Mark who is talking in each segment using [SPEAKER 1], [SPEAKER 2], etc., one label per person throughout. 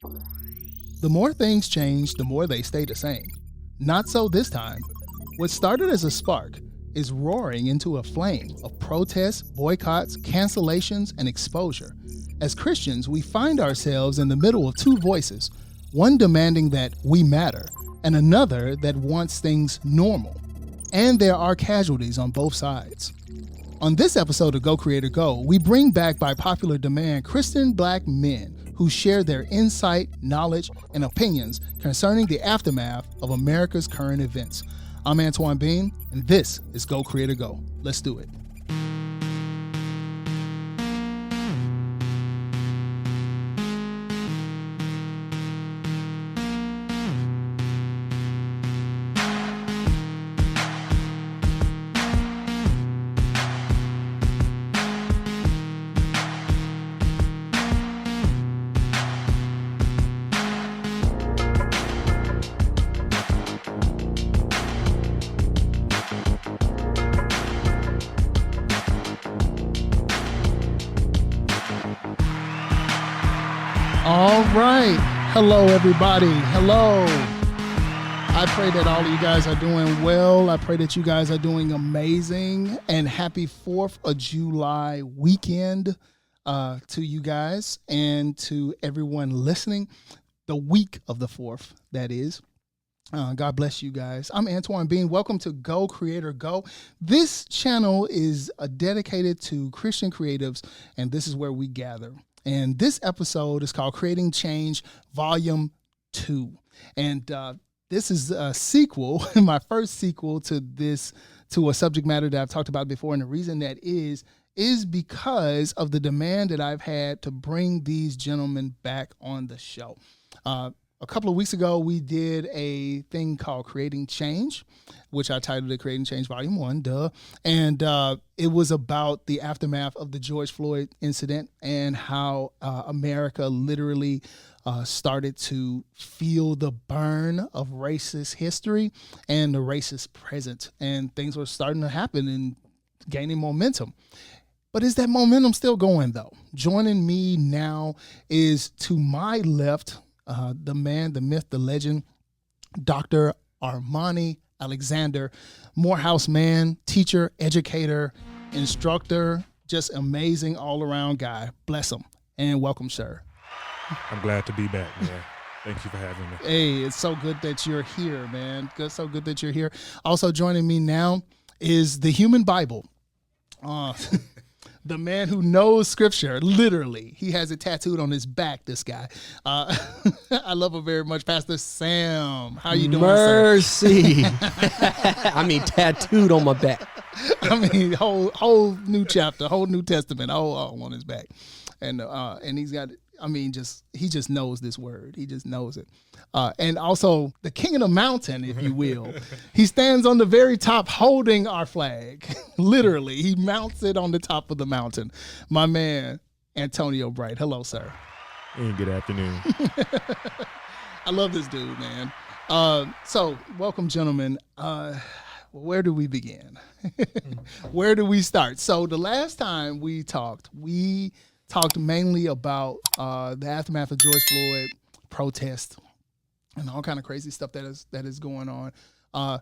[SPEAKER 1] The more things change, the more they stay the same. Not so this time. What started as a spark is roaring into a flame of protests, boycotts, cancellations, and exposure. As Christians, we find ourselves in the middle of two voices, one demanding that we matter, and another that wants things normal. And there are casualties on both sides. On this episode of Go Creator Go, we bring back by popular demand Christian Black men who share their insight, knowledge, and opinions concerning the aftermath of America's current events. I'm Antoine Bean, and this is Go Creator Go. Let's do it. All right. Hello, everybody. Hello. I pray that all of you guys are doing well. I pray that you guys are doing amazing. And happy 4th of July weekend to you guys and to everyone listening. The week of the 4th, that is. God bless you guys. I'm Antoine Bean. Welcome to Go Creator Go. This channel is dedicated to Christian creatives, and this is where we gather. And this episode is called Creating Change, Volume 2. And this is a sequel, my first sequel to a subject matter that I've talked about before. And the reason that is because of the demand that I've had to bring these gentlemen back on the show. A couple of weeks ago, we did a thing called Creating Change, which I titled it Creating Change Volume 1, And it was about the aftermath of the George Floyd incident and how America literally started to feel the burn of racist history and the racist present. And things were starting to happen and gaining momentum. But is that momentum still going, though? Joining me now is to my left, the man, the myth, the legend, Dr. Armani Alexander, Morehouse man, teacher, educator, instructor, just amazing all-around guy. Bless him and welcome, sir.
[SPEAKER 2] I'm glad to be back, man. Thank you for having me.
[SPEAKER 1] Hey, it's so good that you're here, man. So good that you're here. Also joining me now is the human Bible. The man who knows scripture, literally. He has it tattooed on his back, this guy. I love him very much. Pastor Sam, how you doing,
[SPEAKER 3] Mercy. I mean, tattooed on my back.
[SPEAKER 1] I mean, whole new chapter, whole New Testament, all on his back. And he's got, he just knows this word. He just knows it. And also the king of the mountain, if you will. He stands on the very top holding our flag. Literally, he mounts it on the top of the mountain. My man, Antonio Bright. Hello, sir.
[SPEAKER 2] And good afternoon.
[SPEAKER 1] I love this dude, man. So welcome, gentlemen. Where do we begin? Where do we start? So the last time we talked mainly about the aftermath of George Floyd protest and all kind of crazy stuff that is going on.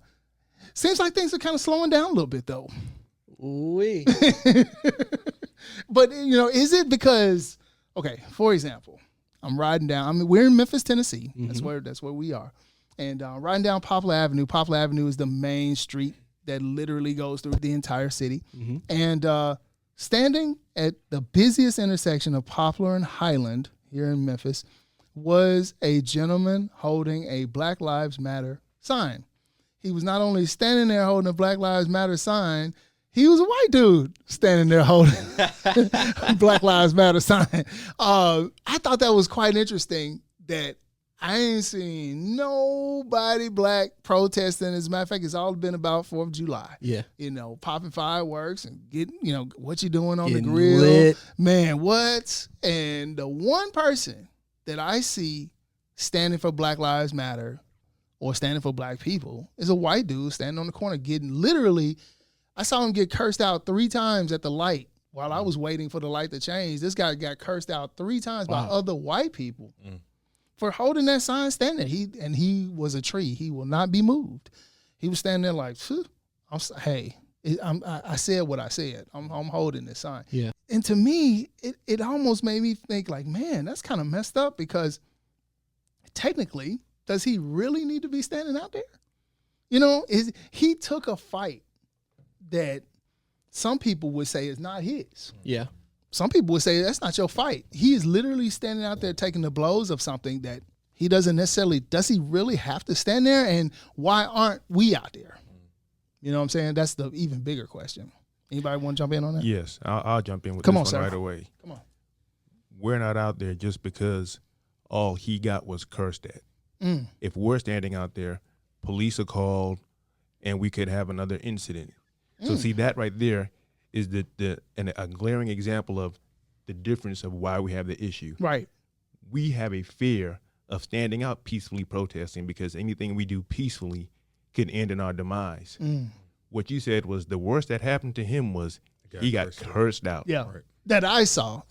[SPEAKER 1] Seems like things are kind of slowing down a little bit, though.
[SPEAKER 3] Oui.
[SPEAKER 1] But is it because? Okay, for example, I'm riding down. we're in Memphis, Tennessee. Mm-hmm. That's where we are, and riding down Poplar Avenue. Poplar Avenue is the main street that literally goes through the entire city, mm-hmm. and standing at the busiest intersection of Poplar and Highland here in Memphis was a gentleman holding a Black Lives Matter sign. He was not only standing there holding a Black Lives Matter sign, he was a white dude standing there holding Black Lives Matter sign. I thought that was quite interesting that I ain't seen nobody black protesting. As a matter of fact, it's all been about 4th of July.
[SPEAKER 3] Yeah.
[SPEAKER 1] Popping fireworks and getting, what you doing on
[SPEAKER 3] getting
[SPEAKER 1] the grill.
[SPEAKER 3] Lit.
[SPEAKER 1] Man, what? And the one person that I see standing for Black Lives Matter or standing for black people is a white dude standing on the corner getting literally, I saw him get cursed out 3 times at the light while I was waiting for the light to change. This guy got cursed out 3 times by other white people. for holding that sign, standing there. He was a tree. He will not be moved. He was standing there like, I said what I said. I'm holding this sign.
[SPEAKER 3] Yeah.
[SPEAKER 1] And to me, it almost made me think like, man, that's kind of messed up, because technically, does he really need to be standing out there? He took a fight that some people would say is not his.
[SPEAKER 3] Yeah.
[SPEAKER 1] Some people would say that's not your fight. He is literally standing out there taking the blows of something that he doesn't necessarily, does he really have to stand there? And why aren't we out there? You know what I'm saying? That's the even bigger question. Anybody want to jump in on that?
[SPEAKER 2] Yes, I'll jump in with
[SPEAKER 1] Come
[SPEAKER 2] this
[SPEAKER 1] on,
[SPEAKER 2] one
[SPEAKER 1] sir.
[SPEAKER 2] right away.
[SPEAKER 1] Come on.
[SPEAKER 2] We're not out there just because all he got was cursed at. If we're standing out there, police are called, and we could have another incident. So see, that right there is a glaring example of the difference of why we have the issue.
[SPEAKER 1] Right.
[SPEAKER 2] We have a fear of standing out peacefully protesting, because anything we do peacefully could end in our demise. What you said was the worst that happened to him was he got cursed out.
[SPEAKER 1] Yeah.
[SPEAKER 2] Right.
[SPEAKER 1] That I saw,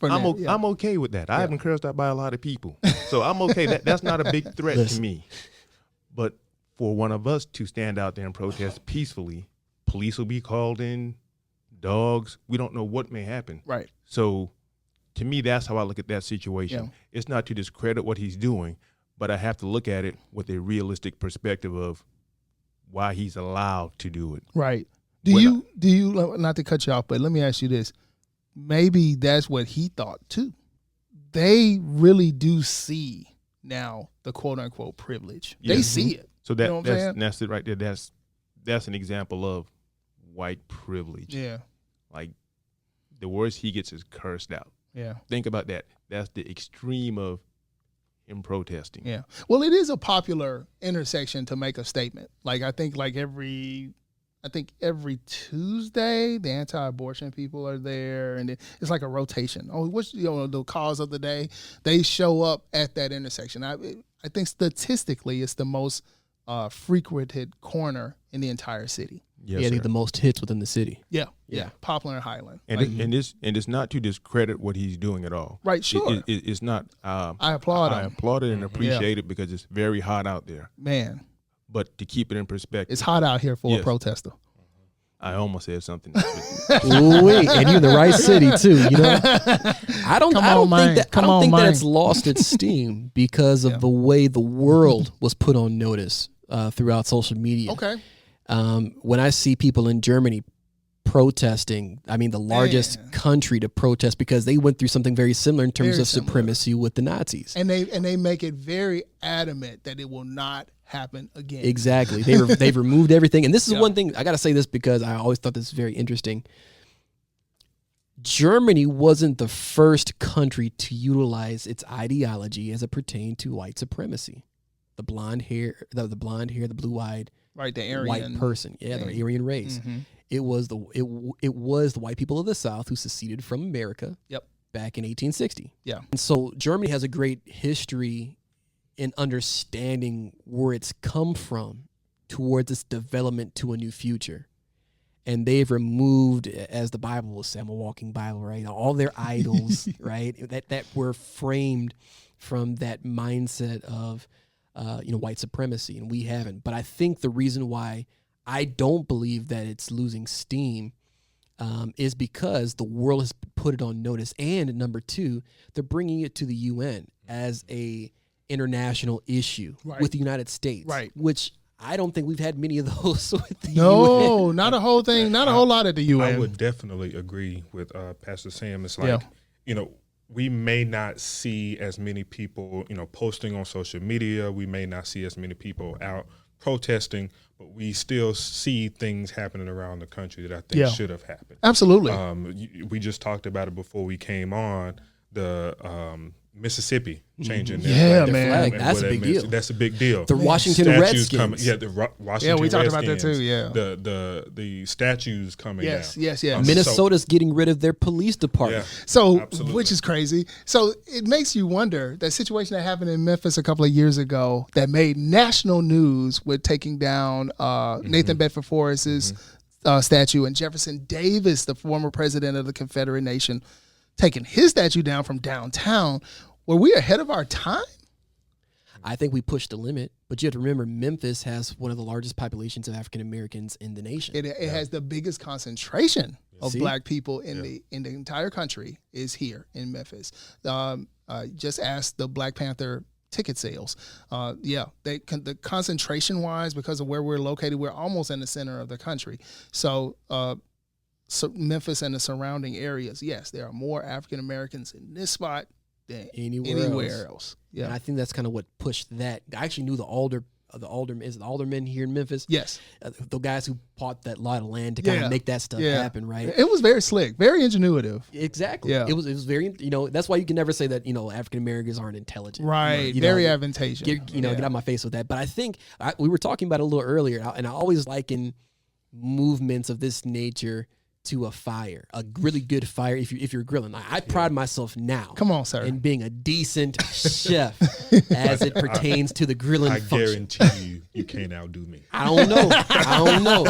[SPEAKER 2] I'm okay with that. I haven't cursed out by a lot of people. So I'm okay. That's not a big threat to me. But for one of us to stand out there and protest peacefully, police will be called in, dogs. We don't know what may happen.
[SPEAKER 1] Right.
[SPEAKER 2] So to me, that's how I look at that situation.
[SPEAKER 1] Yeah.
[SPEAKER 2] It's not to discredit what he's doing, but I have to look at it with a realistic perspective of why he's allowed to do it.
[SPEAKER 1] Right. Do you, not to cut you off, but let me ask you this. Maybe that's what he thought too. They really do see now the quote unquote privilege.
[SPEAKER 2] Yeah.
[SPEAKER 1] They see it.
[SPEAKER 2] So
[SPEAKER 1] You know what I'm saying?
[SPEAKER 2] that's it right there. That's an example of white privilege.
[SPEAKER 1] Yeah.
[SPEAKER 2] Like the worst he gets is cursed out.
[SPEAKER 1] Yeah.
[SPEAKER 2] Think about that. That's the extreme of him protesting.
[SPEAKER 1] Yeah. Well, it is a popular intersection to make a statement. Like I think every Tuesday the anti-abortion people are there, and it's like a rotation. Oh, what's the cause of the day? They show up at that intersection. I think statistically it's the most frequented corner in the entire city.
[SPEAKER 2] Yes,
[SPEAKER 3] I think
[SPEAKER 2] sir.
[SPEAKER 3] the most hits within the city.
[SPEAKER 1] Yeah.
[SPEAKER 3] Yeah.
[SPEAKER 1] Poplar and Highland.
[SPEAKER 2] And it's not to discredit what he's doing at all.
[SPEAKER 1] Right, sure.
[SPEAKER 2] It's not.
[SPEAKER 1] I applaud
[SPEAKER 2] I
[SPEAKER 1] him.
[SPEAKER 2] applaud it and appreciate it, because it's very hot out there.
[SPEAKER 1] Man,
[SPEAKER 2] But to keep it in perspective,
[SPEAKER 1] it's hot out here for a
[SPEAKER 2] Yes.
[SPEAKER 1] protester.
[SPEAKER 2] I almost said something.
[SPEAKER 3] Ooh-wee, and you're in the right city too. I don't think that it's lost its steam because of the way the world was put on notice throughout social media.
[SPEAKER 1] Okay.
[SPEAKER 3] When I see people in Germany protesting, I mean the largest country to protest, because they went through something very similar in terms of supremacy with the Nazis.
[SPEAKER 1] And they make it very adamant that it will not happen again.
[SPEAKER 3] Exactly. They've removed everything. And this is one thing, I got to say this because I always thought this was very interesting. Germany wasn't the first country to utilize its ideology as it pertained to white supremacy. The blonde hair, the blue-eyed,
[SPEAKER 1] right, the Aryan
[SPEAKER 3] white person. Yeah, the Aryan race.
[SPEAKER 1] Mm-hmm.
[SPEAKER 3] It was the white people of the South who seceded from America.
[SPEAKER 1] Yep.
[SPEAKER 3] Back in 1860.
[SPEAKER 1] Yeah.
[SPEAKER 3] And so Germany has a great history in understanding where it's come from towards its development to a new future. And they've removed, as the Bible will say, I'm a walking Bible, right? All their idols, right? That were framed from that mindset of, white supremacy, and we haven't. But I think the reason why I don't believe that it's losing steam is because the world has put it on notice. And number two, they're bringing it to the UN as a international issue with the United States,
[SPEAKER 1] right? Which
[SPEAKER 3] I don't think we've had many of those with the
[SPEAKER 1] UN. Not a whole thing, not a whole lot at the UN.
[SPEAKER 2] I would definitely agree with Pastor Sam. It's like, we may not see as many people, posting on social media. We may not see as many people out protesting, but we still see things happening around the country that I think should have happened.
[SPEAKER 1] Absolutely.
[SPEAKER 2] We just talked about it before we came on, the Mississippi changing
[SPEAKER 1] their
[SPEAKER 3] flag. That's a big deal.
[SPEAKER 2] That's a big deal.
[SPEAKER 3] The Washington Redskins.
[SPEAKER 2] The Washington
[SPEAKER 1] we talked
[SPEAKER 2] Redskins,
[SPEAKER 1] about that too,
[SPEAKER 2] the statues coming down.
[SPEAKER 1] Yes.
[SPEAKER 3] Minnesota's getting rid of their police department.
[SPEAKER 2] Yeah,
[SPEAKER 1] so,
[SPEAKER 2] absolutely.
[SPEAKER 1] Which is crazy. So it makes you wonder, that situation that happened in Memphis a couple of years ago that made national news with taking down Nathan Bedford Forrest's statue, and Jefferson Davis, the former president of the Confederate Nation, taking his statue down from downtown. Were we ahead of our time?
[SPEAKER 3] I think we pushed the limit, but you have to remember Memphis has one of the largest populations of African Americans in the nation.
[SPEAKER 1] It has the biggest concentration of
[SPEAKER 3] See?
[SPEAKER 1] black people in the entire country is here in Memphis. Just ask the Black Panther ticket sales. The concentration wise, because of where we're located, we're almost in the center of the country. So Memphis and the surrounding areas, yes, there are more African Americans in this spot than anywhere else. Yeah,
[SPEAKER 3] and I think that's kind of what pushed that. I actually knew the aldermen here in Memphis.
[SPEAKER 1] Yes,
[SPEAKER 3] the guys who bought that lot of land to kind of make that stuff happen. Right,
[SPEAKER 1] it was very slick, very ingenuitive.
[SPEAKER 3] Exactly.
[SPEAKER 1] Yeah,
[SPEAKER 3] it was very. That's why you can never say that African Americans aren't intelligent.
[SPEAKER 1] Right, very advantageous.
[SPEAKER 3] Get out of my face with that. But I think we were talking about it a little earlier, and I always liken movements of this nature to a fire, a really good fire. If you're grilling, I pride myself now.
[SPEAKER 1] Come on, sir.
[SPEAKER 3] In being a decent chef as it pertains to the grilling
[SPEAKER 4] I
[SPEAKER 3] function.
[SPEAKER 4] guarantee you can't outdo me.
[SPEAKER 3] I don't know.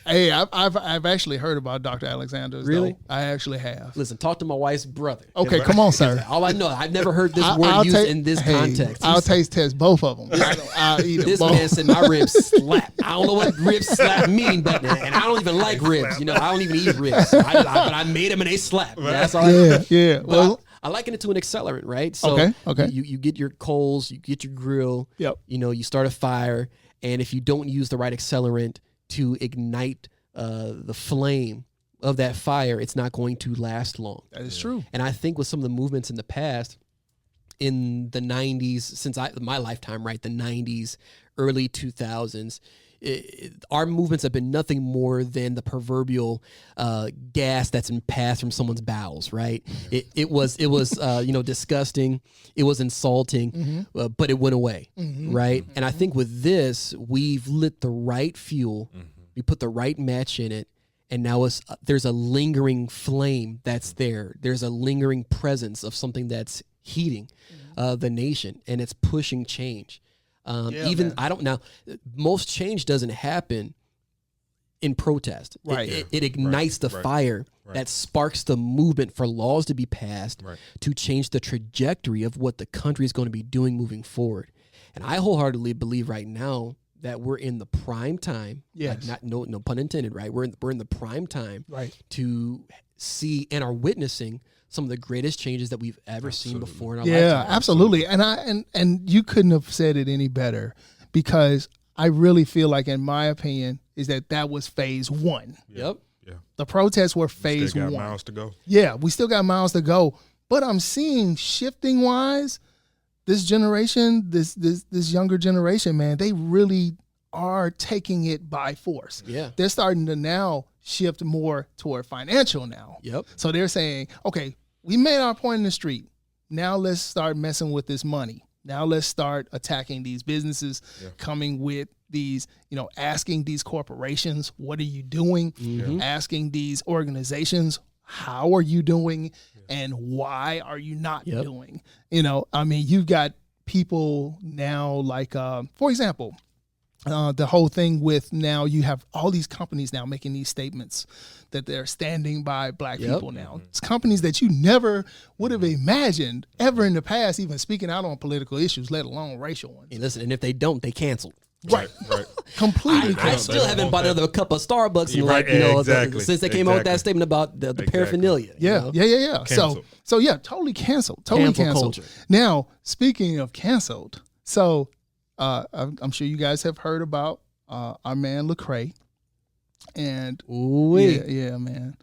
[SPEAKER 1] I've actually heard about Dr. Alexander's.
[SPEAKER 3] Really?
[SPEAKER 1] Though. I actually have.
[SPEAKER 3] Listen, talk to my wife's brother.
[SPEAKER 1] Okay, come on, sir.
[SPEAKER 3] All I know, I've never heard this word used in this context.
[SPEAKER 1] I'll taste test both of them. I'll eat them
[SPEAKER 3] This
[SPEAKER 1] both.
[SPEAKER 3] man said my ribs slap. I don't know what ribs slap mean, but and I don't even like ribs. I don't even eat ribs. But I made them and they slap. That's all.
[SPEAKER 1] Yeah.
[SPEAKER 3] But
[SPEAKER 1] Well,
[SPEAKER 3] I liken it to an accelerant, right? So
[SPEAKER 1] Okay.
[SPEAKER 3] You get your coals, you get your grill.
[SPEAKER 1] Yep.
[SPEAKER 3] You start a fire, and if you don't use the right accelerant to ignite the flame of that fire, it's not going to last long.
[SPEAKER 1] that is true.
[SPEAKER 3] And I think with some of the movements in the past, in the 90s, since my lifetime, right, the 90s, early 2000s, our movements have been nothing more than the proverbial gas that's been passed from someone's bowels, right? It was disgusting. It was insulting, but it went away, right? And I think with this, we've lit the right fuel. We put the right match in it. And now there's a lingering flame that's there. There's a lingering presence of something that's heating the nation, and it's pushing change. Most change doesn't happen in protest.
[SPEAKER 1] Right.
[SPEAKER 3] It ignites the fire that sparks the movement for laws to be passed to change the trajectory of what the country is going to be doing moving forward. And I wholeheartedly believe right now that we're in the prime time.
[SPEAKER 1] Yes.
[SPEAKER 3] No pun intended, right? We're in the prime time to see and are witnessing some of the greatest changes that we've ever seen before in our lifetime.
[SPEAKER 1] Yeah, absolutely. And you couldn't have said it any better, because I really feel like, in my opinion, is that was phase one.
[SPEAKER 3] Yep.
[SPEAKER 4] Yeah.
[SPEAKER 1] The protests were phase
[SPEAKER 4] Still got
[SPEAKER 1] one.
[SPEAKER 4] miles to go.
[SPEAKER 1] Yeah, we still got miles to go. But I'm seeing, shifting wise, this generation, this younger generation, man, they really are taking it by force.
[SPEAKER 3] Yeah.
[SPEAKER 1] They're starting to now shift more toward financial now.
[SPEAKER 3] Yep.
[SPEAKER 1] So they're saying, okay, we made our point in the street. Now let's start messing with this money. Now let's start attacking these businesses, coming with these, asking these corporations, what are you doing? Asking these organizations, how are you doing? And why are you not doing? You've got people now like, for example, the whole thing with, now you have all these companies now making these statements that they're standing by black people now. It's companies that you never would have imagined ever in the past, even speaking out on political issues, let alone racial ones.
[SPEAKER 3] Hey, listen, and if they don't, they canceled.
[SPEAKER 1] Right. Completely.
[SPEAKER 3] I still haven't bought another cup of Starbucks in since they came out with that statement about the paraphernalia.
[SPEAKER 1] Yeah.
[SPEAKER 4] Canceled.
[SPEAKER 1] So yeah, totally canceled. Totally canceled.
[SPEAKER 3] Culture.
[SPEAKER 1] Now, speaking of canceled, so I'm sure you guys have heard about our man Lecrae. And yeah, man.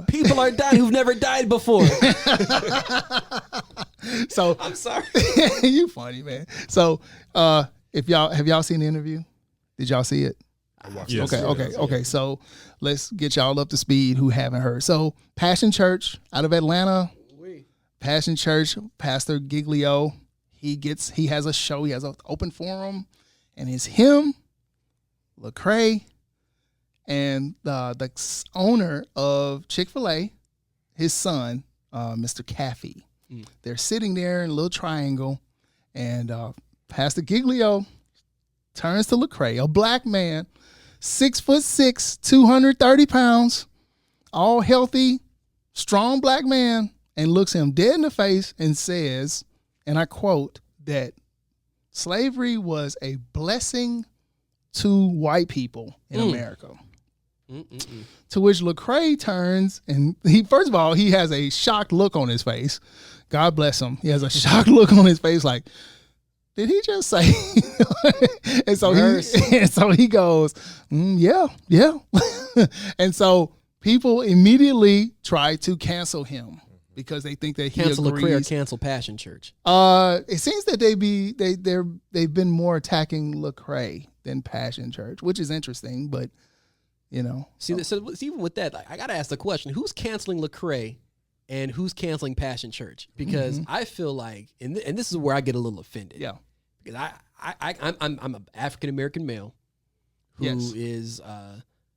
[SPEAKER 3] People are dying who've never died before.
[SPEAKER 1] So
[SPEAKER 3] I'm sorry.
[SPEAKER 1] You funny, man. So have y'all seen the interview? Did y'all see it?
[SPEAKER 4] Yes.
[SPEAKER 1] Okay. So let's get y'all up to speed who haven't heard. So Passion Church out of Atlanta. Passion Church, Pastor Giglio, he has a show, he has an open forum, and it's him, Lecrae, and the owner of Chick-fil-A, his son, Mr. Caffey. They're sitting there in a little triangle, and Pastor Giglio turns to Lecrae, a black man, 6'6", 230 pounds, all healthy, strong black man, and looks him dead in the face and says, and I quote, that slavery was a blessing to white people in America. To which Lecrae turns, and first of all, he has a shocked look on his face. God bless him. He has a shocked look on his face like, did he just say? and so he goes, yeah. And so people immediately try to cancel him because they think that he
[SPEAKER 3] cancel
[SPEAKER 1] agrees.
[SPEAKER 3] Lecrae or cancel Passion Church.
[SPEAKER 1] It seems that they've been more attacking Lecrae than Passion Church, which is interesting, but
[SPEAKER 3] See, so even with that, I got to ask the question: who's canceling Lecrae, and who's canceling Passion Church? Because I feel like, and this is where I get a little offended.
[SPEAKER 1] Yeah,
[SPEAKER 3] because I'm an African American male who is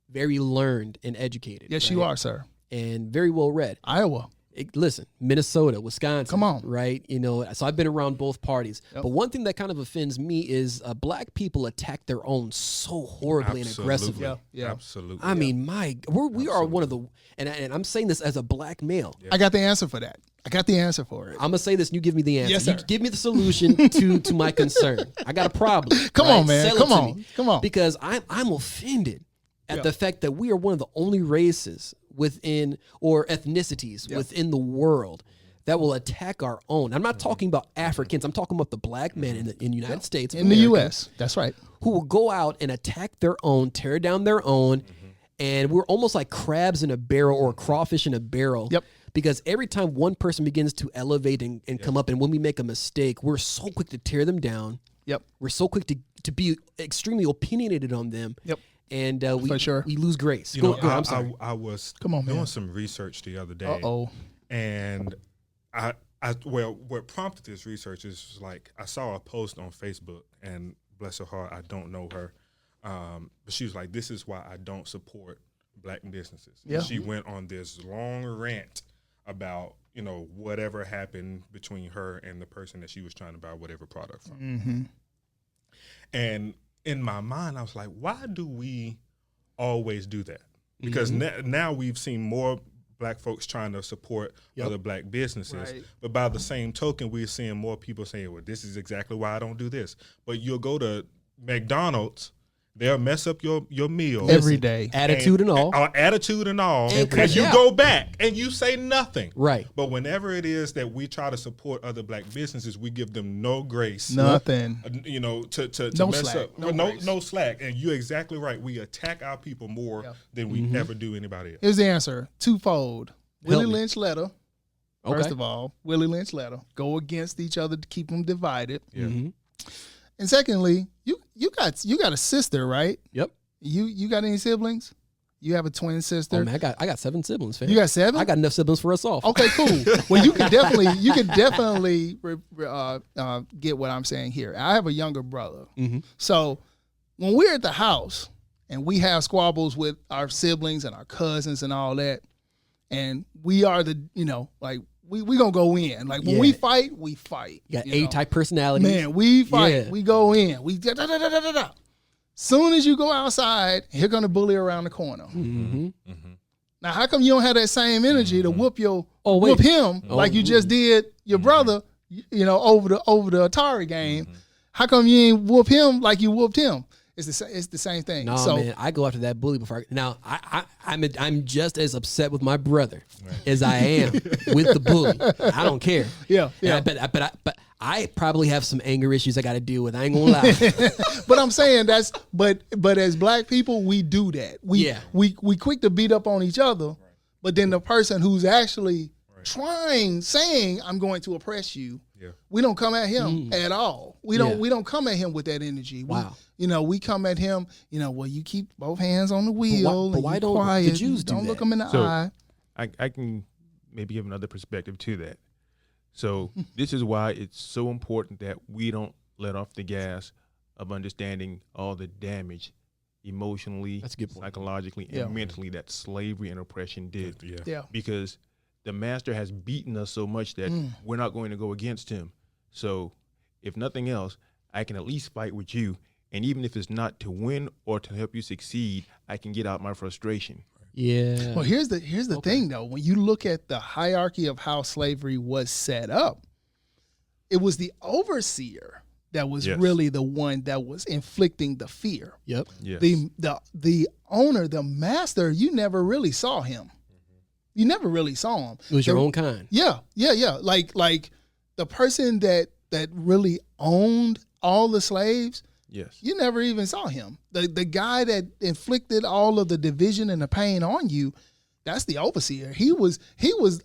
[SPEAKER 3] very learned and educated.
[SPEAKER 1] Yes,
[SPEAKER 3] right?
[SPEAKER 1] you are, sir,
[SPEAKER 3] and very well read.
[SPEAKER 1] Iowa.
[SPEAKER 3] Listen, Minnesota, Wisconsin.
[SPEAKER 1] Come on.
[SPEAKER 3] Right? So I've been around both parties. Yep. But one thing that kind of offends me is black people attack their own so horribly and aggressively.
[SPEAKER 1] Yeah.
[SPEAKER 4] Absolutely.
[SPEAKER 3] I mean, we are one of the, and I'm saying this as a black male.
[SPEAKER 1] I got the answer for that. I got the answer for it.
[SPEAKER 3] I'm going to say this and you give me the answer.
[SPEAKER 1] Yes, sir.
[SPEAKER 3] You give me the solution to my concern. I got a problem.
[SPEAKER 1] Come on, man. Come on.
[SPEAKER 3] Because I'm offended at the fact that we are one of the only races within, or ethnicities within the world that will attack our own. I'm not talking about Africans. I'm talking about the black men in the United States of
[SPEAKER 1] in
[SPEAKER 3] America,
[SPEAKER 1] the U.S. That's right.
[SPEAKER 3] Who will go out and attack their own, tear down their own, and we're almost like crabs in a barrel or crawfish in a barrel.
[SPEAKER 1] Yep.
[SPEAKER 3] Because every time one person begins to elevate and come up, and when we make a mistake, we're so quick to tear them down.
[SPEAKER 1] Yep.
[SPEAKER 3] We're so quick to be extremely opinionated on them.
[SPEAKER 1] Yep.
[SPEAKER 3] And we lose grace.
[SPEAKER 4] I'm sorry. I was doing some research the other day. And what prompted this research is like I saw a post on Facebook, and bless her heart, I don't know her, but she was like, "This is why I don't support black businesses."
[SPEAKER 1] Yeah.
[SPEAKER 4] And she went on this long rant about whatever happened between her and the person that she was trying to buy whatever product from. And in my mind, I was like, why do we always do that? Because now we've seen more black folks trying to support other black businesses. Right. But by the same token, we're seeing more people saying, well, this is exactly why I don't do this. But you'll go to McDonald's, they'll mess up your meal
[SPEAKER 1] every day.
[SPEAKER 3] Attitude and all.
[SPEAKER 4] Attitude and all.
[SPEAKER 3] And
[SPEAKER 4] you go back and you say nothing.
[SPEAKER 3] Right.
[SPEAKER 4] But whenever it is that we try to support other black businesses, we give them no grace.
[SPEAKER 1] Nothing.
[SPEAKER 4] To
[SPEAKER 1] no
[SPEAKER 4] mess
[SPEAKER 1] slack.
[SPEAKER 4] up. No slack. And you're exactly right. We attack our people more than we ever do anybody else.
[SPEAKER 1] Here's the answer. Twofold. Willie
[SPEAKER 3] me.
[SPEAKER 1] Lynch letter. First of all, Willie Lynch letter. Go against each other to keep them divided.
[SPEAKER 4] Yeah.
[SPEAKER 1] And secondly, you got a sister, right?
[SPEAKER 3] Yep.
[SPEAKER 1] You got any siblings? You have a twin sister.
[SPEAKER 3] Oh man, I got 7 siblings. Fam.
[SPEAKER 1] You got 7?
[SPEAKER 3] I got enough siblings for us all.
[SPEAKER 1] Okay, cool. Well, you can definitely get what I'm saying here. I have a younger brother, so when we're at the house and we have squabbles with our siblings and our cousins and all that, and we are we gonna go in. Like when we fight, we fight.
[SPEAKER 3] You got A-type personalities.
[SPEAKER 1] Man, we fight.
[SPEAKER 3] Yeah.
[SPEAKER 1] We go in. We da. Soon as you go outside, here gonna bully around the corner. Now, how come you don't have that same energy to whoop him like you just did your brother? Over the Atari game. How come you ain't whoop him like you whooped him? It's the same thing.
[SPEAKER 3] No, man, I go after that bully before. I'm just as upset with my brother as I am with the bully. I don't care.
[SPEAKER 1] Yeah.
[SPEAKER 3] But I probably have some anger issues I got to deal with. I ain't gonna lie.
[SPEAKER 1] But I'm saying but as black people, we do that. We quick to beat up on each other, but then the person who's actually saying I'm going to oppress you. Yeah. We don't come at him at all. We don't come at him with that energy.
[SPEAKER 3] Wow.
[SPEAKER 1] We come at him, well, you keep both hands on the wheel.
[SPEAKER 3] But why don't
[SPEAKER 1] quiet,
[SPEAKER 3] the Jews do
[SPEAKER 1] don't
[SPEAKER 3] that?
[SPEAKER 1] look them in the eye.
[SPEAKER 2] I can maybe give another perspective to that. So this is why it's so important that we don't let off the gas of understanding all the damage emotionally, psychologically, and mentally that slavery and oppression did.
[SPEAKER 1] Yeah.
[SPEAKER 2] Because the master has beaten us so much that we're not going to go against him. So if nothing else, I can at least fight with you. And even if it's not to win or to help you succeed, I can get out my frustration.
[SPEAKER 3] Yeah.
[SPEAKER 1] Well, here's the thing, though. When you look at the hierarchy of how slavery was set up, it was the overseer that was
[SPEAKER 2] Yes.
[SPEAKER 1] really the one that was inflicting the fear.
[SPEAKER 3] Yep.
[SPEAKER 2] Yes.
[SPEAKER 1] The owner, the master, you never really saw him. You never really saw him.
[SPEAKER 3] It was your own kind.
[SPEAKER 1] Yeah. Like the person that really owned all the slaves,
[SPEAKER 2] Yes.
[SPEAKER 1] you never even saw him. The guy that inflicted all of the division and the pain on you, that's the overseer. He was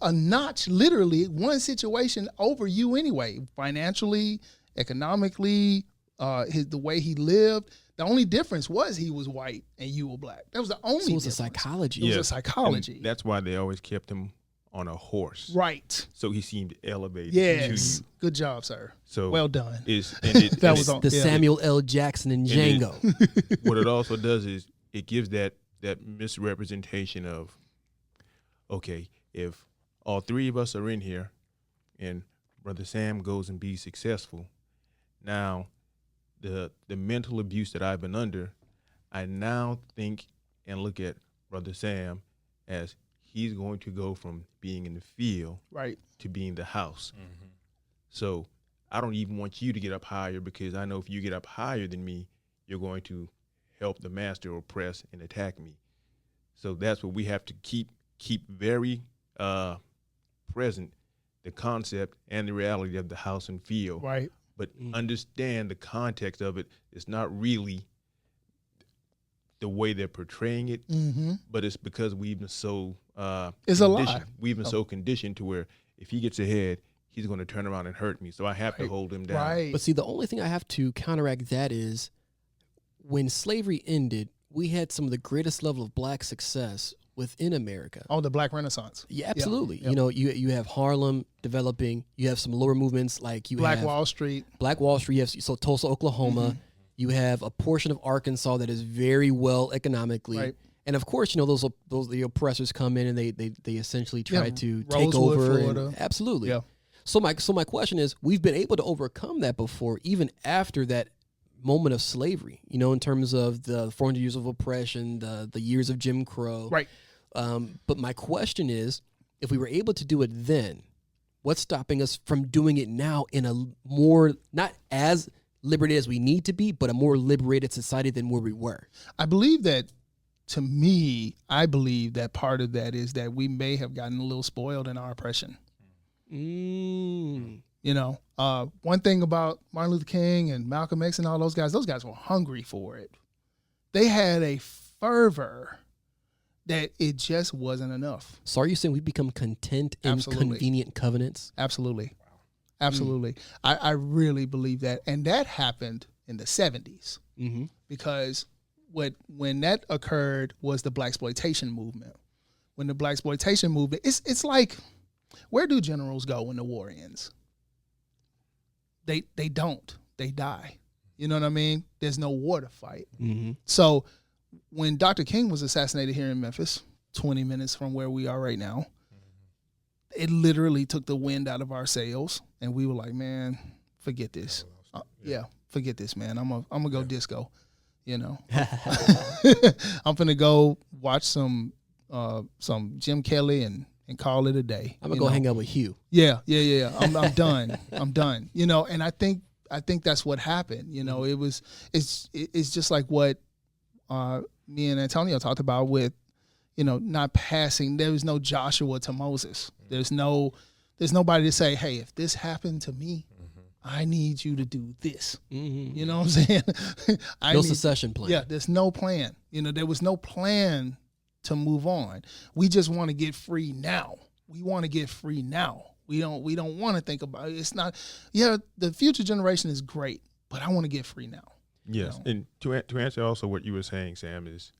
[SPEAKER 1] a notch, literally one situation over you anyway, financially, economically, the way he lived. The only difference was he was white and you were black. That was the only
[SPEAKER 3] So it was a
[SPEAKER 1] difference.
[SPEAKER 3] psychology.
[SPEAKER 1] It was a
[SPEAKER 2] Yes.
[SPEAKER 1] psychology.
[SPEAKER 2] And that's why they always kept him on a horse.
[SPEAKER 1] Right.
[SPEAKER 2] So he seemed elevated
[SPEAKER 1] Yes.
[SPEAKER 2] to you.
[SPEAKER 1] Good job, sir.
[SPEAKER 2] So
[SPEAKER 1] Well done.
[SPEAKER 2] That
[SPEAKER 1] was on-
[SPEAKER 3] The
[SPEAKER 1] Yeah.
[SPEAKER 3] Samuel L. Jackson and
[SPEAKER 2] it-
[SPEAKER 3] Django.
[SPEAKER 2] what it also does is it gives that misrepresentation of, okay, if all three of us are in here and Brother Sam goes and be successful, now the mental abuse that I've been under, I now think and look at Brother Sam as he's going to go from being in the field
[SPEAKER 1] Right.
[SPEAKER 2] to being the house. So I don't even want you to get up higher, because I know if you get up higher than me, you're going to help the master oppress and attack me. So that's what we have to keep very present, the concept and the reality of the house and field.
[SPEAKER 1] Right.
[SPEAKER 2] But understand the context of it. It's not really the way they're portraying it,
[SPEAKER 1] Mm-hmm.
[SPEAKER 2] but it's because we've been so
[SPEAKER 1] It's a
[SPEAKER 2] conditioned.
[SPEAKER 1] lie.
[SPEAKER 2] We've been so conditioned to where if he gets ahead, he's going to turn around and hurt me. So I have to hold him down.
[SPEAKER 1] Right.
[SPEAKER 3] But see, the only thing I have to counteract that is when slavery ended, we had some of the greatest level of black success within America.
[SPEAKER 1] Oh, the Black Renaissance.
[SPEAKER 3] Yeah, absolutely.
[SPEAKER 1] Yeah.
[SPEAKER 3] You know, you have Harlem developing. You have some lower movements like you
[SPEAKER 1] Black
[SPEAKER 3] have
[SPEAKER 1] Wall Street.
[SPEAKER 3] Black Wall Street. You have so Tulsa, Oklahoma.
[SPEAKER 1] Mm-hmm.
[SPEAKER 3] You have a portion of Arkansas that is very well economically.
[SPEAKER 1] Right.
[SPEAKER 3] And of course, you know, those the oppressors come in and they essentially try
[SPEAKER 1] Yeah,
[SPEAKER 3] to take
[SPEAKER 1] Rosewood,
[SPEAKER 3] over.
[SPEAKER 1] Florida.
[SPEAKER 3] Absolutely.
[SPEAKER 1] Yeah.
[SPEAKER 3] So my question is, we've been able to overcome that before, even after that moment of slavery. You know, in terms of the 400 years of oppression, the years of Jim Crow.
[SPEAKER 1] Right.
[SPEAKER 3] But my question is, if we were able to do it then, what's stopping us from doing it now in a more, not as liberated as we need to be, but a more liberated society than where we were?
[SPEAKER 1] I believe that, to me, I believe that part of that is that we may have gotten a little spoiled in our oppression.
[SPEAKER 3] Mm.
[SPEAKER 1] You know, one thing about Martin Luther King and Malcolm X and all those guys were hungry for it. They had a fervor that it just wasn't enough.
[SPEAKER 3] So are you saying we become content in
[SPEAKER 1] Absolutely.
[SPEAKER 3] convenient covenants?
[SPEAKER 1] Absolutely. Absolutely. I really believe that. And that happened in the 70s
[SPEAKER 3] Mm-hmm.
[SPEAKER 1] because when that occurred was the blaxploitation movement. When the blaxploitation movement, it's like, where do generals go when the war ends? They don't. They die. You know what I mean? There's no war to fight.
[SPEAKER 3] Mm-hmm.
[SPEAKER 1] So when Dr. King was assassinated here in Memphis, 20 minutes from where we are right now, it literally took the wind out of our sails, and we were like, man, forget this. Forget this, man. I'm gonna go disco. You know, I'm gonna go watch some Jim Kelly and call it a day.
[SPEAKER 3] I'm gonna go hang out with Hugh.
[SPEAKER 1] Yeah. I'm done. I'm done. You know, and I think that's what happened. You know, it's just like what me and Antonio talked about with, you know, not passing. There was no Joshua to Moses. There's nobody to say, hey, if this happened to me, I need you to do this.
[SPEAKER 3] Mm-hmm.
[SPEAKER 1] You know what I'm saying?
[SPEAKER 3] No secession plan.
[SPEAKER 1] Yeah, there's no plan. You know, there was no plan to move on. We just want to get free now. We want to get free now. We don't want to think about it. It's not, the future generation is great, but I want to get free now.
[SPEAKER 2] Yes.
[SPEAKER 1] You
[SPEAKER 2] And to answer also what you were saying, Sam, is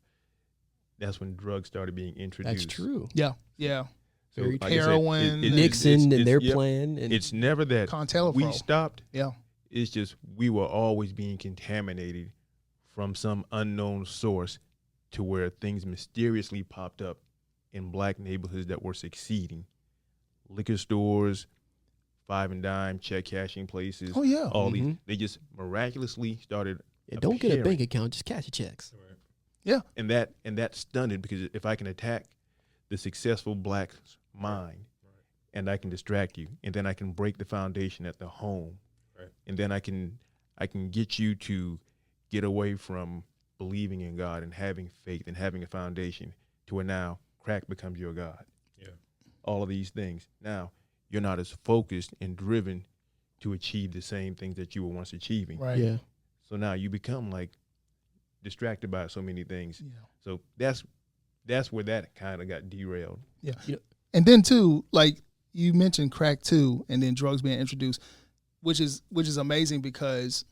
[SPEAKER 2] that's when drugs started being introduced.
[SPEAKER 3] That's true.
[SPEAKER 1] Yeah.
[SPEAKER 2] So,
[SPEAKER 3] Very
[SPEAKER 2] like I said,
[SPEAKER 1] heroin,
[SPEAKER 3] Nixon and their
[SPEAKER 2] yep,
[SPEAKER 3] plan. And
[SPEAKER 2] It's never that
[SPEAKER 1] Contelopro.
[SPEAKER 2] we stopped.
[SPEAKER 1] Yeah.
[SPEAKER 2] It's just we were always being contaminated from some unknown source to where things mysteriously popped up in black neighborhoods that were succeeding. Liquor stores, five and dime, check cashing places.
[SPEAKER 1] Oh, yeah.
[SPEAKER 2] All these, they just miraculously started
[SPEAKER 3] don't get a
[SPEAKER 2] appearing.
[SPEAKER 3] bank account, just cash your checks.
[SPEAKER 1] Yeah.
[SPEAKER 2] And that stunned it, because if I can attack the successful black mind, and I can distract you, and then I can break the foundation at the home, and then I can I can get you to get away from believing in God and having faith and having a foundation to where now crack becomes your God.
[SPEAKER 4] Yeah.
[SPEAKER 2] All of these things. Now you're not as focused and driven to achieve the same things that you were once achieving.
[SPEAKER 1] Right.
[SPEAKER 3] Yeah.
[SPEAKER 2] So now you become like distracted by so many things.
[SPEAKER 1] Yeah.
[SPEAKER 2] So that's where that kind of got derailed.
[SPEAKER 1] Yeah.
[SPEAKER 3] You know-
[SPEAKER 1] And then too, like you mentioned crack too, and then drugs being introduced, which is amazing because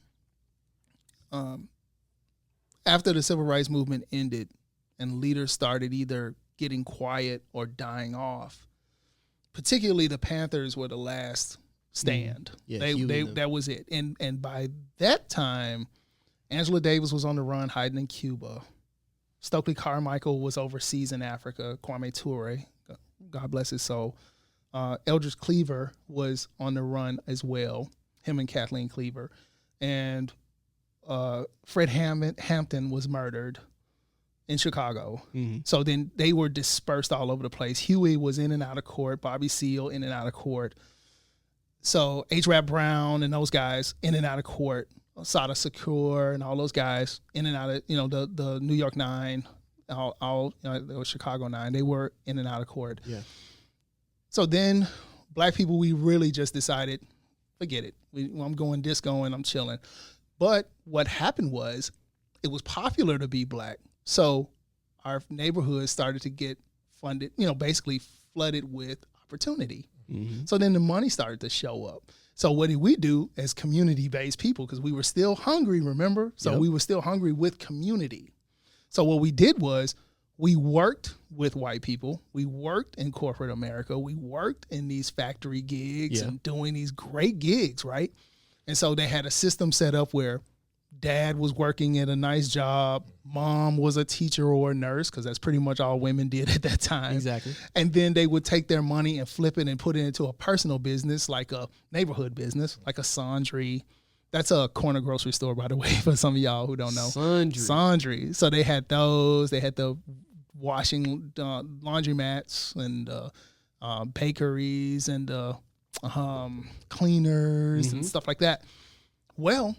[SPEAKER 1] after the civil rights movement ended and leaders started either getting quiet or dying off, particularly the Panthers were the last stand.
[SPEAKER 3] Yeah,
[SPEAKER 1] They that was it. And by that time, Angela Davis was on the run hiding in Cuba. Stokely Carmichael was overseas in Africa. Kwame Ture, God bless his soul. Eldridge Cleaver was on the run as well, him and Kathleen Cleaver. And Fred Hampton was murdered in Chicago.
[SPEAKER 3] Mm-hmm.
[SPEAKER 1] So then they were dispersed all over the place. Huey was in and out of court. Bobby Seale in and out of court. So H. Rap Brown and those guys in and out of court. Sada Shakur and all those guys in and out of, the New York Nine, the Chicago Nine. They were in and out of court.
[SPEAKER 3] Yeah.
[SPEAKER 1] So then black people, we really just decided, forget it. I'm going disco and I'm chilling. But what happened was it was popular to be black. So our neighborhoods started to get funded, basically flooded with opportunity.
[SPEAKER 3] Mm-hmm.
[SPEAKER 1] So then the money started to show up. So what did we do as community-based people? Because we were still hungry, remember? So
[SPEAKER 3] Yep.
[SPEAKER 1] we were still hungry with community. So what we did was we worked with white people. We worked in corporate America. We worked in these factory gigs
[SPEAKER 3] Yeah.
[SPEAKER 1] and doing these great gigs, right? And so they had a system set up where dad was working at a nice job. Mom was a teacher or a nurse, because that's pretty much all women did at that time.
[SPEAKER 3] Exactly.
[SPEAKER 1] And then they would take their money and flip it and put it into a personal business, like a neighborhood business, like a Sandry. That's a corner grocery store, by the way, for some of y'all who don't know. Sandry. So they had those. They had the washing laundromats and bakeries and cleaners and stuff like that. Well,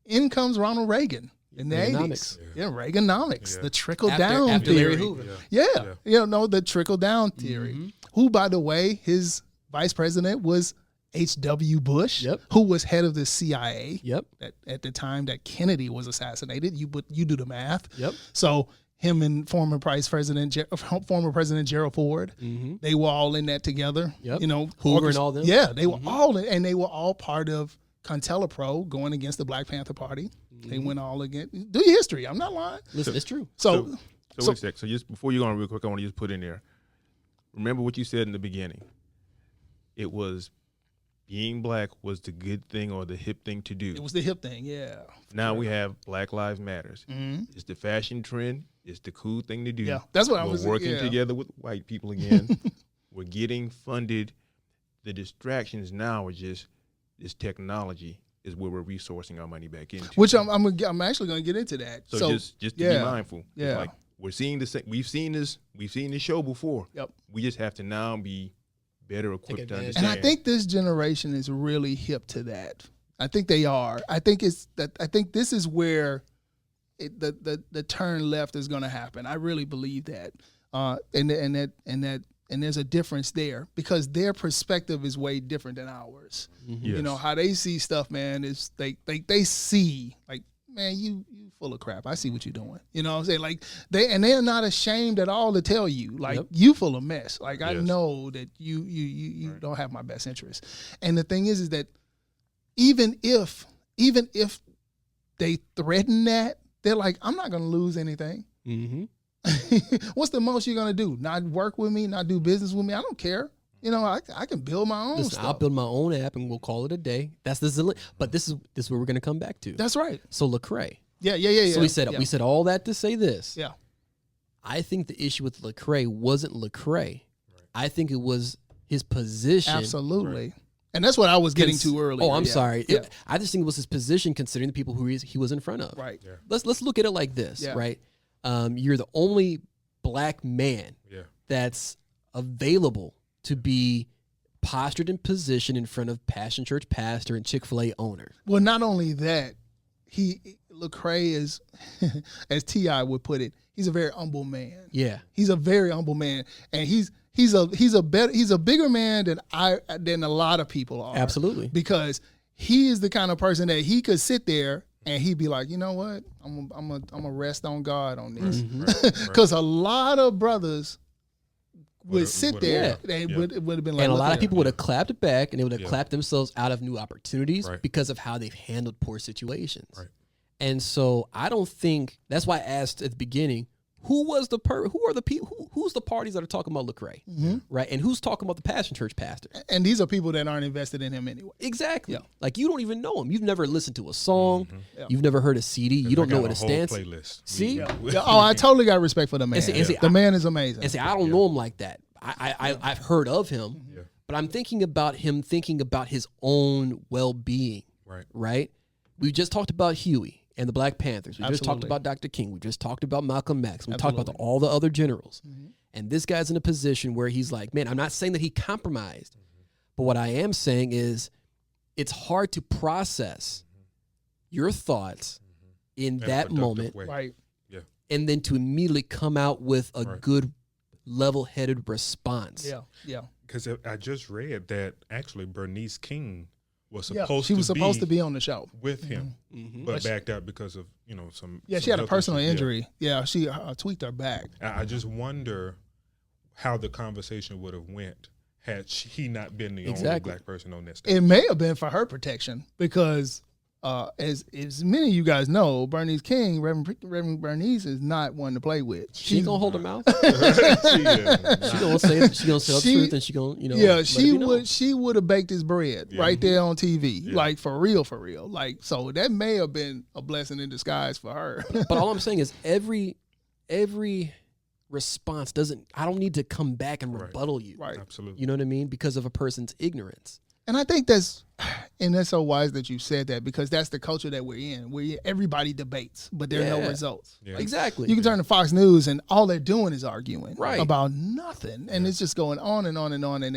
[SPEAKER 1] in comes Ronald Reagan in the 80s. Yeah, Reaganomics,
[SPEAKER 4] Yeah.
[SPEAKER 1] the trickle-down
[SPEAKER 3] after Larry
[SPEAKER 1] theory.
[SPEAKER 3] Hoover.
[SPEAKER 1] Yeah, the trickle-down theory. Who, by the way, his vice president was H.W. Bush,
[SPEAKER 3] Yep.
[SPEAKER 1] who was head of the CIA
[SPEAKER 3] Yep.
[SPEAKER 1] at the time that Kennedy was assassinated. You do the math.
[SPEAKER 3] Yep.
[SPEAKER 1] So him and former President Gerald Ford, they were all in that together.
[SPEAKER 3] Yep. Hoover and all them.
[SPEAKER 1] Yeah, they were all in, and they were all part of CONTELAPRO going against the Black Panther Party. They went all against. Do your history. I'm not lying.
[SPEAKER 3] Listen, it's true.
[SPEAKER 2] So wait a sec. So just before you go on real quick, I want to just put in there. Remember what you said in the beginning. It was being black was the good thing or the hip thing to do.
[SPEAKER 1] It was the hip thing, yeah.
[SPEAKER 2] Now we have Black Lives Matters.
[SPEAKER 1] Mm-hmm.
[SPEAKER 2] It's the fashion trend. It's the cool thing to do.
[SPEAKER 1] Yeah, that's what I was.
[SPEAKER 2] We're working
[SPEAKER 1] yeah.
[SPEAKER 2] together with white people again. We're getting funded. The distractions now are just this technology is where we're resourcing our money back into.
[SPEAKER 1] Which I'm actually going to get into that.
[SPEAKER 2] So just to be mindful. It's
[SPEAKER 1] Yeah.
[SPEAKER 2] like we're seeing this. We've seen this show before.
[SPEAKER 1] Yep.
[SPEAKER 2] We just have to now be better equipped to
[SPEAKER 3] advantage.
[SPEAKER 1] And
[SPEAKER 2] understand.
[SPEAKER 1] I think this generation is really hip to that. I think they are. I think this is where the turn left is going to happen. I really believe that. And there's a difference there because their perspective is way different than ours.
[SPEAKER 2] Yes.
[SPEAKER 1] You know how they see stuff, man. Is they see like, man, you full of crap. I see what you're doing. You know what I'm saying? Like they're not ashamed at all to tell you, like, you full of mess. Like I
[SPEAKER 2] Yes.
[SPEAKER 1] know that you don't have my best interest. And the thing is that even if they threaten that, they're like, I'm not gonna lose anything.
[SPEAKER 3] Mm-hmm.
[SPEAKER 1] What's the most you're gonna do? Not work with me? Not do business with me? I don't care. You know, I can build my own
[SPEAKER 3] Listen,
[SPEAKER 1] stuff.
[SPEAKER 3] I'll build my own app and we'll call it a day. That's but this is where we're gonna come back to.
[SPEAKER 1] That's right.
[SPEAKER 3] So Lecrae.
[SPEAKER 1] Yeah.
[SPEAKER 3] So we said all that to say this.
[SPEAKER 1] Yeah.
[SPEAKER 3] I think the issue with Lecrae wasn't Lecrae. I think it was his position.
[SPEAKER 1] Absolutely. And that's what I was getting to earlier.
[SPEAKER 3] Oh, I'm
[SPEAKER 1] Yeah.
[SPEAKER 3] sorry.
[SPEAKER 1] Yeah.
[SPEAKER 3] I just think it was his position considering the people who he was in front of.
[SPEAKER 1] Right.
[SPEAKER 4] Yeah.
[SPEAKER 3] Let's look at it like this,
[SPEAKER 1] Yeah.
[SPEAKER 3] right? You're the only black man
[SPEAKER 4] Yeah.
[SPEAKER 3] that's available to be postured in position in front of Passion Church pastor and Chick-fil-A owner.
[SPEAKER 1] Well, not only that, Lecrae is, as T.I. would put it, he's a very humble man.
[SPEAKER 3] Yeah.
[SPEAKER 1] He's a very humble man, and he's a bigger man than a lot of people are.
[SPEAKER 3] Absolutely.
[SPEAKER 1] Because he is the kind of person that he could sit there and he'd be like, you know what, I'm gonna rest on God on this, because a lot of brothers would sit there. They would have been like,
[SPEAKER 3] and a lot of people would have clapped back, and they would have
[SPEAKER 4] Yeah.
[SPEAKER 3] clapped themselves out of new opportunities
[SPEAKER 4] Right.
[SPEAKER 3] because of how they've handled poor situations.
[SPEAKER 4] Right.
[SPEAKER 3] And so I don't think that's why I asked at the beginning, who's the parties that are talking about Lecrae, right? And who's talking about the Passion Church pastor?
[SPEAKER 1] And these are people that aren't invested in him anyway.
[SPEAKER 3] Exactly.
[SPEAKER 1] Yeah.
[SPEAKER 3] Like, you don't even know him. You've never listened to a song.
[SPEAKER 1] Yeah.
[SPEAKER 3] You've never heard a CD. You don't know what it stands.
[SPEAKER 4] Playlist.
[SPEAKER 3] See?
[SPEAKER 1] Yeah. Oh, I totally got respect for the man.
[SPEAKER 3] see,
[SPEAKER 1] The man is amazing.
[SPEAKER 3] And say, I don't know him like that. I've heard of him, but I'm thinking about him thinking about his own well-being,
[SPEAKER 4] Right.
[SPEAKER 3] right? We just talked about Huey and the Black Panthers. We just talked
[SPEAKER 1] Absolutely.
[SPEAKER 3] about Dr. King. We just talked about Malcolm X. We talked about
[SPEAKER 1] Absolutely.
[SPEAKER 3] all the other generals. And this guy's in a position where he's like, man, I'm not saying that he compromised, but what I am saying is it's hard to process your thoughts in
[SPEAKER 4] In a
[SPEAKER 3] that
[SPEAKER 4] productive
[SPEAKER 3] moment
[SPEAKER 4] way.
[SPEAKER 1] Right.
[SPEAKER 3] and then to immediately come out with a
[SPEAKER 4] Right.
[SPEAKER 3] good level-headed response.
[SPEAKER 1] Yeah. Yeah.
[SPEAKER 4] Because I just read that actually Bernice King was
[SPEAKER 1] Yeah.
[SPEAKER 4] supposed
[SPEAKER 1] She was
[SPEAKER 4] to
[SPEAKER 1] supposed
[SPEAKER 4] be
[SPEAKER 1] to be on the show.
[SPEAKER 4] with him, but backed out because of some.
[SPEAKER 1] Yeah,
[SPEAKER 4] some
[SPEAKER 1] she had a
[SPEAKER 4] health
[SPEAKER 1] personal
[SPEAKER 4] issues. Yeah.
[SPEAKER 1] injury. Yeah, she tweaked her back.
[SPEAKER 4] I just wonder how the conversation would have went had he not been the only
[SPEAKER 3] Exactly.
[SPEAKER 4] black person on that stage.
[SPEAKER 1] It may have been for her protection because, as many of you guys know, Bernice King, Reverend Bernice, is not one to play with.
[SPEAKER 3] She ain't gonna hold her mouth.
[SPEAKER 4] She is
[SPEAKER 3] She
[SPEAKER 4] not.
[SPEAKER 3] gonna say the
[SPEAKER 1] She-
[SPEAKER 3] truth, and she gonna
[SPEAKER 1] Yeah,
[SPEAKER 3] let it
[SPEAKER 1] she
[SPEAKER 3] be known.
[SPEAKER 1] would. She would have baked his bread right there on TV,
[SPEAKER 4] Yeah.
[SPEAKER 1] like for real. Like, so that may have been a blessing in disguise for her.
[SPEAKER 3] But all I'm saying is every response doesn't. I don't need to come back and
[SPEAKER 4] Right.
[SPEAKER 3] rebuttal you.
[SPEAKER 1] Right.
[SPEAKER 4] Absolutely.
[SPEAKER 3] You know what I mean? Because of a person's ignorance.
[SPEAKER 1] And I think that's so wise that you said that, because that's the culture that we're in. Where everybody debates, but there are no
[SPEAKER 3] Yeah.
[SPEAKER 1] results.
[SPEAKER 4] Yeah.
[SPEAKER 3] Exactly.
[SPEAKER 1] You can turn to Fox News and all they're doing is arguing
[SPEAKER 3] Right.
[SPEAKER 1] about nothing, and it's just going on and on and on, and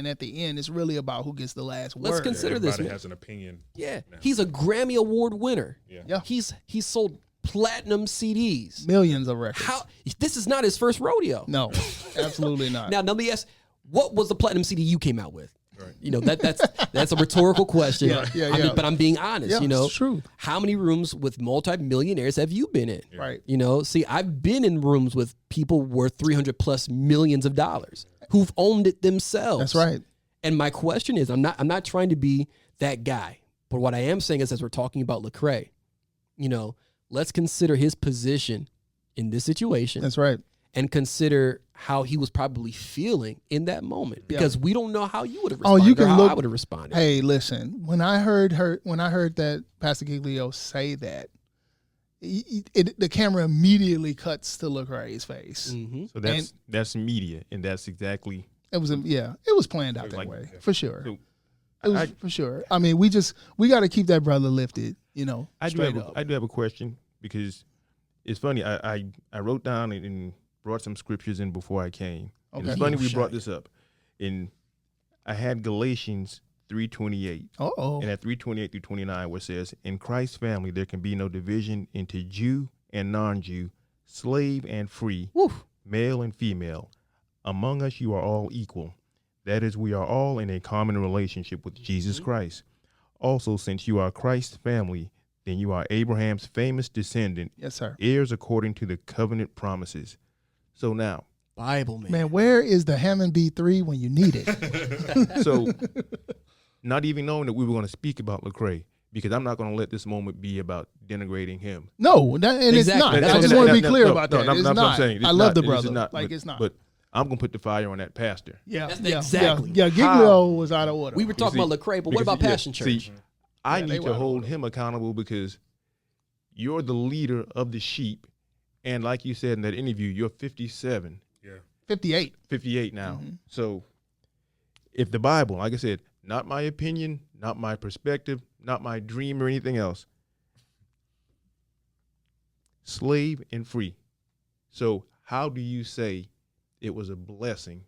[SPEAKER 1] at the end, it's really about who gets the last
[SPEAKER 3] Let's
[SPEAKER 1] word.
[SPEAKER 3] consider this,
[SPEAKER 4] Everybody
[SPEAKER 3] man.
[SPEAKER 4] has an opinion.
[SPEAKER 3] Yeah,
[SPEAKER 4] now.
[SPEAKER 3] he's a Grammy Award winner.
[SPEAKER 1] Yeah.
[SPEAKER 3] He's sold platinum CDs.
[SPEAKER 1] Millions of records.
[SPEAKER 3] How? This is not his first rodeo.
[SPEAKER 1] No, absolutely not.
[SPEAKER 3] Now let me ask, what was the platinum CD you came out with?
[SPEAKER 4] Right.
[SPEAKER 3] You know, that's a rhetorical question.
[SPEAKER 1] Yeah,
[SPEAKER 3] I mean, but I'm being honest.
[SPEAKER 1] Yeah,
[SPEAKER 3] you know,
[SPEAKER 1] it's true.
[SPEAKER 3] How many rooms with multi-millionaires have you been in?
[SPEAKER 1] Right.
[SPEAKER 3] You know, see, I've been in rooms with people worth 300 plus millions of dollars who've owned it themselves.
[SPEAKER 1] That's right.
[SPEAKER 3] And my question is, I'm not trying to be that guy, but what I am saying is, as we're talking about Lecrae, you know, let's consider his position in this situation.
[SPEAKER 1] That's right.
[SPEAKER 3] And consider how he was probably feeling in that moment, because we don't know how you would have
[SPEAKER 1] Oh,
[SPEAKER 3] responded
[SPEAKER 1] you
[SPEAKER 3] or
[SPEAKER 1] can
[SPEAKER 3] how
[SPEAKER 1] look.
[SPEAKER 3] I would have responded.
[SPEAKER 1] Hey, listen. When I heard that Pastor Giglio say that, the camera immediately cuts to Lecrae's face.
[SPEAKER 3] Mm-hmm.
[SPEAKER 2] So that's media, and that's exactly.
[SPEAKER 1] It was planned out that
[SPEAKER 2] Like-
[SPEAKER 1] way for sure.
[SPEAKER 2] So
[SPEAKER 1] It was for sure. I mean, we got to keep that brother lifted. You know,
[SPEAKER 2] I do
[SPEAKER 1] straight
[SPEAKER 2] have
[SPEAKER 1] up.
[SPEAKER 2] I do have a question, because it's funny. I wrote down and brought some scriptures in before I came. And
[SPEAKER 1] Okay.
[SPEAKER 2] it's funny we
[SPEAKER 1] Shy.
[SPEAKER 2] brought this up. And I had Galatians 3:28.
[SPEAKER 1] Uh-oh.
[SPEAKER 2] And at 3:28 through 29, where it says, "In Christ's family there can be no division into Jew and non-Jew, slave and free, male and female. Among us you are all equal. That is, we are all in a common relationship with Jesus Christ. Also, since you are Christ's family, then you are Abraham's famous descendant,
[SPEAKER 1] Yes, sir.
[SPEAKER 2] heirs according to the covenant promises." So now,
[SPEAKER 3] Bible man.
[SPEAKER 1] Man, where is the Hammond B3 when you need it?
[SPEAKER 2] so not even knowing that we were going to speak about Lecrae, because I'm not going to let this moment be about denigrating him.
[SPEAKER 1] No,
[SPEAKER 3] Exactly.
[SPEAKER 1] it's not.
[SPEAKER 3] That's
[SPEAKER 1] I
[SPEAKER 3] what
[SPEAKER 1] just
[SPEAKER 3] I'm
[SPEAKER 1] want to
[SPEAKER 3] saying.
[SPEAKER 1] be clear about that.
[SPEAKER 2] No,
[SPEAKER 1] It's
[SPEAKER 2] that's what I'm
[SPEAKER 1] not.
[SPEAKER 2] saying. It's
[SPEAKER 1] I love the
[SPEAKER 2] not. This is
[SPEAKER 1] brother.
[SPEAKER 2] not.
[SPEAKER 1] Like,
[SPEAKER 2] But-
[SPEAKER 1] it's not.
[SPEAKER 2] But I'm going to put the fire on that pastor.
[SPEAKER 1] Yeah,
[SPEAKER 3] That's
[SPEAKER 1] yeah,
[SPEAKER 3] exactly.
[SPEAKER 1] Yeah, Giglio was out of order.
[SPEAKER 3] We were talking about Lecrae, but what about Passion Church?
[SPEAKER 2] See, I
[SPEAKER 1] Yeah, they
[SPEAKER 2] need
[SPEAKER 1] were
[SPEAKER 2] to
[SPEAKER 1] out of
[SPEAKER 2] hold
[SPEAKER 1] order.
[SPEAKER 2] him accountable, because you're the leader of the sheep. And like you said in that interview, you're 57,
[SPEAKER 4] Yeah.
[SPEAKER 1] 58.
[SPEAKER 2] 58 now.
[SPEAKER 1] Mm-hmm.
[SPEAKER 2] So if the Bible, like I said, not my opinion, not my perspective, not my dream or anything else, slave and free. So how do you say it was a blessing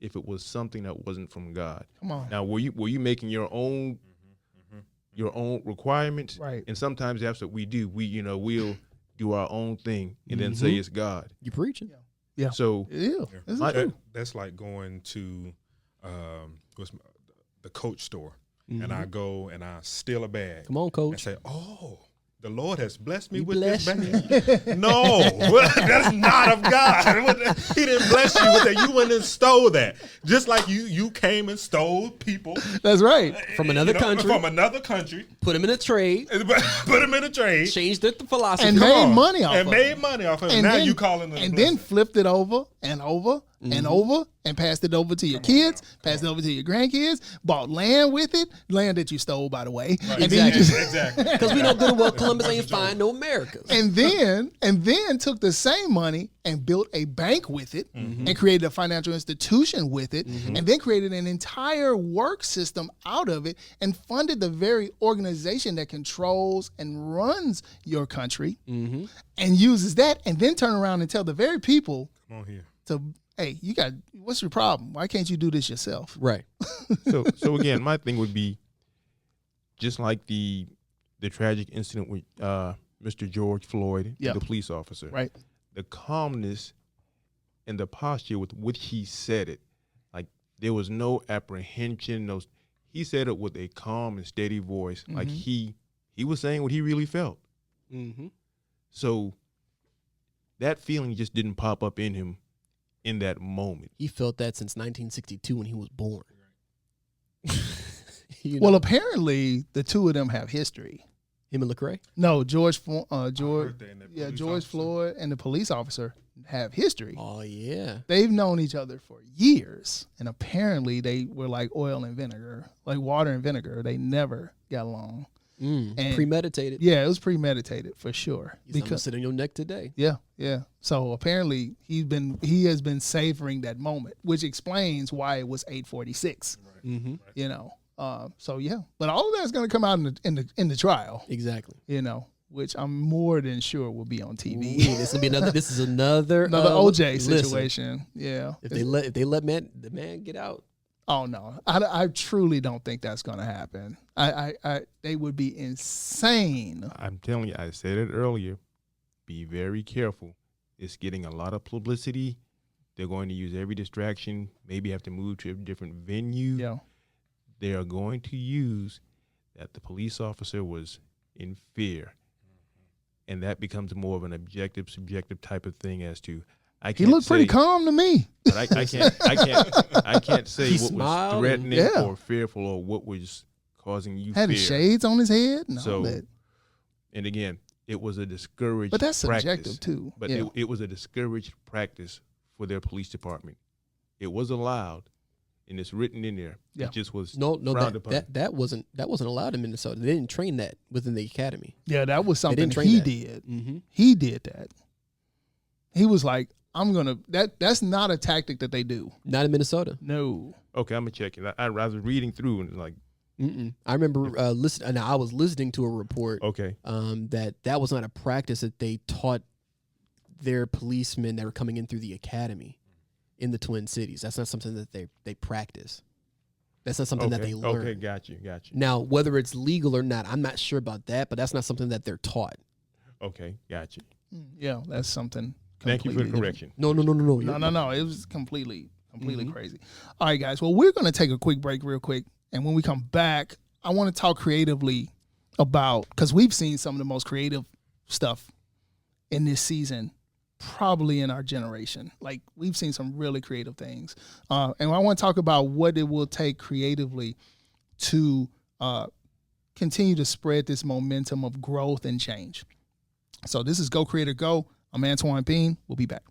[SPEAKER 2] if it was something that wasn't from God.
[SPEAKER 1] Come on.
[SPEAKER 2] Now, were you making your own requirements?
[SPEAKER 1] Right.
[SPEAKER 2] And sometimes that's what we do. We'll do our own thing and then say it's God.
[SPEAKER 3] You preaching?
[SPEAKER 1] Yeah.
[SPEAKER 2] So
[SPEAKER 1] Yeah. This is true.
[SPEAKER 4] That's like going to the Coach store, and I go and I steal a bag.
[SPEAKER 3] Come on,
[SPEAKER 4] And
[SPEAKER 3] coach.
[SPEAKER 4] say, "Oh, the Lord has blessed me
[SPEAKER 3] He
[SPEAKER 4] with this
[SPEAKER 3] blessed
[SPEAKER 4] bag." No, that's not of God. He didn't bless you with that. You went and stole that. Just like you came and stole people
[SPEAKER 1] That's right.
[SPEAKER 3] From another country.
[SPEAKER 4] From another country.
[SPEAKER 3] Put him in a trade.
[SPEAKER 4] Put them in a trade.
[SPEAKER 3] Changed the philosophy.
[SPEAKER 1] And
[SPEAKER 4] Come
[SPEAKER 1] made
[SPEAKER 4] on.
[SPEAKER 1] money off
[SPEAKER 4] and
[SPEAKER 1] of
[SPEAKER 4] made
[SPEAKER 1] it.
[SPEAKER 4] money off of it.
[SPEAKER 1] And
[SPEAKER 4] Now
[SPEAKER 1] then,
[SPEAKER 4] you calling it a
[SPEAKER 1] and
[SPEAKER 4] blessing.
[SPEAKER 1] then flipped it over and over and over and passed it over to your kids, passed it over to your grandkids, bought land with it, land that you stole, by the way.
[SPEAKER 4] Right.
[SPEAKER 1] And then you just
[SPEAKER 4] Exactly.
[SPEAKER 3] Because we know good and well Columbus ain't find no Americas.
[SPEAKER 1] and then took the same money and built a bank with it and created a financial institution with it and then created an entire work system out of it and funded the very organization that controls and runs your country and uses that and then turn around and tell the very people
[SPEAKER 4] Come on here.
[SPEAKER 1] to, hey, what's your problem? Why can't you do this yourself?
[SPEAKER 3] Right.
[SPEAKER 2] So again, my thing would be just like the tragic incident with Mr. George Floyd,
[SPEAKER 1] Yeah.
[SPEAKER 2] the police officer.
[SPEAKER 1] Right.
[SPEAKER 2] The calmness and the posture with which he said it, like there was no apprehension. He said it with a calm and steady voice, like he was saying what he really felt.
[SPEAKER 3] Mm-hmm.
[SPEAKER 2] So that feeling just didn't pop up in him in that moment.
[SPEAKER 3] He felt that since 1962 when he was born. You know,
[SPEAKER 1] Well, apparently the two of them have history.
[SPEAKER 3] him and Lecrae.
[SPEAKER 1] No, George
[SPEAKER 4] heard that in that police
[SPEAKER 1] George
[SPEAKER 4] officer.
[SPEAKER 1] Floyd and the police officer have history.
[SPEAKER 3] Oh yeah.
[SPEAKER 1] They've known each other for years, and apparently they were like oil and vinegar, like water and vinegar. They never got along. And-
[SPEAKER 3] Premeditated.
[SPEAKER 1] Yeah, it was premeditated for sure.
[SPEAKER 3] He's gonna sit on your neck today.
[SPEAKER 1] Yeah. So apparently he has been savoring that moment, which explains why it was 8:46.
[SPEAKER 3] Mm-hmm.
[SPEAKER 1] You know. So yeah, but all of that's going to come out in the trial.
[SPEAKER 3] Exactly.
[SPEAKER 1] You know, which I'm more than sure will be on TV.
[SPEAKER 3] Ooh, this will be another. This is another
[SPEAKER 1] OJ
[SPEAKER 3] listen,
[SPEAKER 1] situation. Yeah.
[SPEAKER 3] If they let the man get out.
[SPEAKER 1] Oh no, I truly don't think that's going to happen. They would be insane.
[SPEAKER 2] I'm telling you, I said it earlier. Be very careful. It's getting a lot of publicity. They're going to use every distraction. Maybe have to move to a different venue.
[SPEAKER 1] Yeah.
[SPEAKER 2] They are going to use that the police officer was in fear. And that becomes more of an objective, subjective type of thing as to I
[SPEAKER 1] He
[SPEAKER 2] can't
[SPEAKER 1] looked pretty
[SPEAKER 2] say-
[SPEAKER 1] calm to me.
[SPEAKER 2] But I can't say
[SPEAKER 3] He
[SPEAKER 2] what
[SPEAKER 3] smiled
[SPEAKER 2] was
[SPEAKER 3] and-
[SPEAKER 2] threatening
[SPEAKER 1] Yeah.
[SPEAKER 2] or fearful or what was causing you
[SPEAKER 1] Had
[SPEAKER 2] fear.
[SPEAKER 1] his shades on his head and all
[SPEAKER 2] So,
[SPEAKER 1] that.
[SPEAKER 2] And again, it was a discouraged
[SPEAKER 1] But that's
[SPEAKER 2] practice.
[SPEAKER 1] subjective too.
[SPEAKER 2] But
[SPEAKER 1] yeah.
[SPEAKER 2] it was a discouraged practice for their police department. It was allowed, and it's written in there.
[SPEAKER 1] Yeah.
[SPEAKER 2] It just was
[SPEAKER 3] No,
[SPEAKER 2] frowned upon.
[SPEAKER 3] that wasn't allowed in Minnesota. They didn't train that within the academy.
[SPEAKER 1] Yeah, that was something
[SPEAKER 3] didn't train
[SPEAKER 1] he
[SPEAKER 3] that.
[SPEAKER 1] did.
[SPEAKER 3] Mm-hmm.
[SPEAKER 1] He did that. He was like, that's not a tactic that they do.
[SPEAKER 3] Not in Minnesota.
[SPEAKER 1] No.
[SPEAKER 2] Okay, I'm gonna check it. I was reading through and like,
[SPEAKER 3] I remember listening. And I was listening to a report
[SPEAKER 2] okay,
[SPEAKER 3] that was not a practice that they taught their policemen that were coming in through the academy in the Twin Cities. That's not something that they practice. That's not something that they learn.
[SPEAKER 2] Okay, got you.
[SPEAKER 3] Now, whether it's legal or not, I'm not sure about that, but that's not something that they're taught.
[SPEAKER 2] Okay, got you.
[SPEAKER 1] Yeah, that's something.
[SPEAKER 2] Thank you for the
[SPEAKER 1] completely
[SPEAKER 2] correction.
[SPEAKER 3] No.
[SPEAKER 1] No. It was completely crazy. All right, guys. Well, we're going to take a quick break real quick. And when we come back, I want to talk creatively about, because we've seen some of the most creative stuff in this season, probably in our generation. Like, we've seen some really creative things. And I want to talk about what it will take creatively to continue to spread this momentum of growth and change. So this is Go Creator Go. I'm Antoine Bean. We'll be back.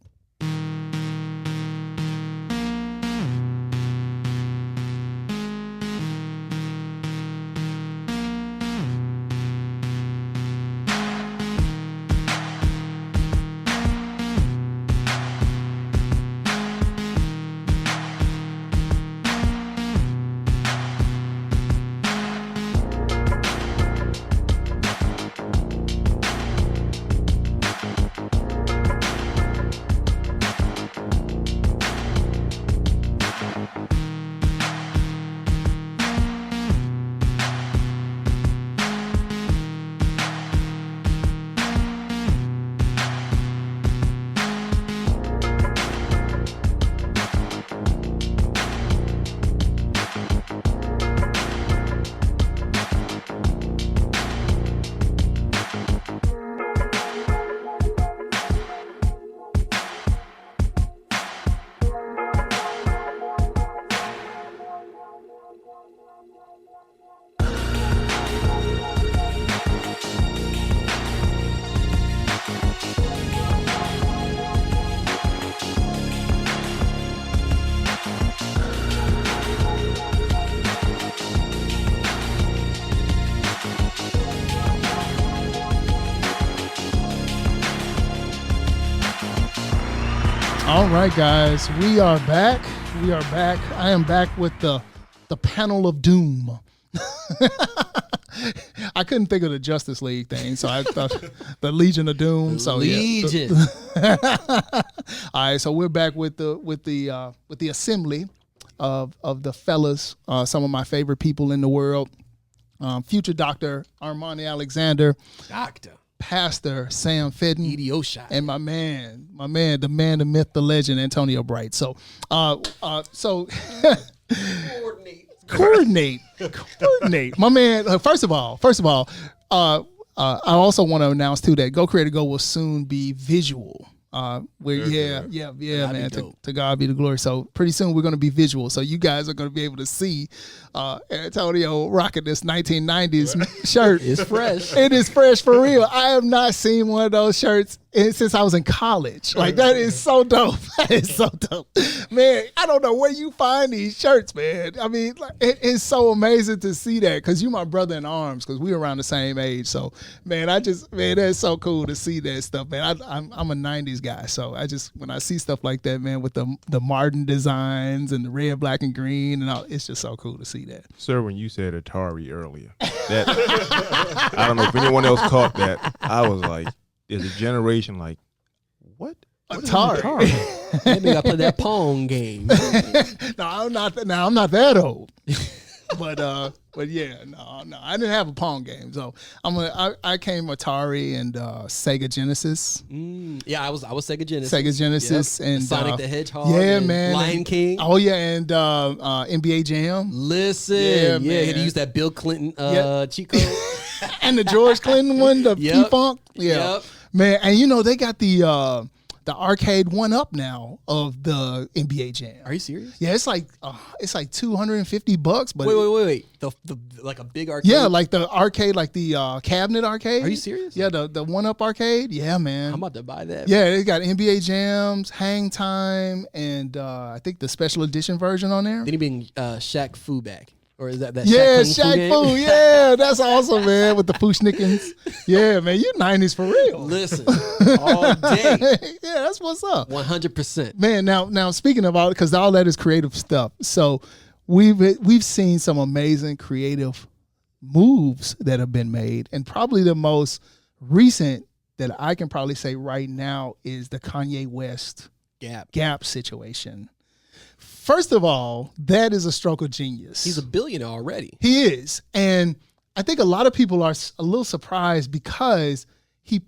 [SPEAKER 1] All right, guys, we are back. We are back. I am back with the panel of doom. I couldn't think of the Justice League thing, so I thought the Legion of Doom. So
[SPEAKER 3] Legion.
[SPEAKER 1] Yeah. All right, so we're back with the assembly of the fellas, some of my favorite people in the world. Future Dr. Armani Alexander,
[SPEAKER 3] Doctor.
[SPEAKER 1] Pastor Sam Fitten,
[SPEAKER 3] Idiosha.
[SPEAKER 1] and my man, the man, the myth, the legend, Antonio Bright. So, coordinate. My man, first of all, I also want to announce too that Go Creator Go will soon be visual. Man. To God be the glory. So pretty soon we're going to be visual. So you guys are going to be able to see Antonio rocking this 1990s shirt.
[SPEAKER 3] It's fresh.
[SPEAKER 1] It is fresh for real. I have not seen one of those shirts since I was in college. Like, that is so dope. That is so dope. Man, I don't know where you find these shirts, man. I mean, like, it's so amazing to see that because you're my brother in arms because we're around the same age. So, man, that's so cool to see that stuff, man. I'm a 90s guy. So when I see stuff like that, man, with the Martin designs and the red, black, and green and all, it's just so cool to see that.
[SPEAKER 2] Sir, when you said Atari earlier, that I don't know if anyone else caught that. I was like, there's a generation like, what?
[SPEAKER 1] Atari.
[SPEAKER 3] Maybe I play that Pong game.
[SPEAKER 1] No, I'm not that old. But yeah, no, I didn't have a Pong game, so I came Atari and Sega Genesis.
[SPEAKER 3] Yeah, I was Sega Genesis.
[SPEAKER 1] Sega Genesis and
[SPEAKER 3] Sonic the Hedgehog.
[SPEAKER 1] Yeah,
[SPEAKER 3] and
[SPEAKER 1] man.
[SPEAKER 3] Lion King.
[SPEAKER 1] Oh yeah, and NBA Jam.
[SPEAKER 3] Listen,
[SPEAKER 1] Yeah,
[SPEAKER 3] he had to
[SPEAKER 1] man.
[SPEAKER 3] use that Bill Clinton cheat code.
[SPEAKER 1] And the George Clinton one, the
[SPEAKER 3] Yep.
[SPEAKER 1] P-Funk. Yeah,
[SPEAKER 3] Yep.
[SPEAKER 1] man. And they got the arcade one up now of the NBA Jam.
[SPEAKER 3] Are you serious?
[SPEAKER 1] Yeah, it's like $250, but
[SPEAKER 3] Wait. The like a big arcade.
[SPEAKER 1] yeah, like the arcade, like the cabinet arcade.
[SPEAKER 3] Are you serious?
[SPEAKER 1] Yeah, the one up arcade. Yeah, man.
[SPEAKER 3] I'm about to buy that.
[SPEAKER 1] Yeah, they got NBA Jams, Hang Time, and I think the special edition version on there.
[SPEAKER 3] Then he bring Shaq Fu back. Or is that
[SPEAKER 1] Yeah,
[SPEAKER 3] Shaq Kung Fu
[SPEAKER 1] Shaq
[SPEAKER 3] game?
[SPEAKER 1] Fu. Yeah, that's awesome, man. With the Fushnikins. Yeah, man, you 90s for real.
[SPEAKER 3] Listen, all day.
[SPEAKER 1] Yeah, that's what's up.
[SPEAKER 3] 100%.
[SPEAKER 1] Man, now speaking of all, because all that is creative stuff. So we've seen some amazing creative moves that have been made, and probably the most recent that I can probably say right now is the Kanye West Gap situation. First of all, that is a stroke of genius.
[SPEAKER 3] He's a billionaire already.
[SPEAKER 1] He is, and I think a lot of people are a little surprised because he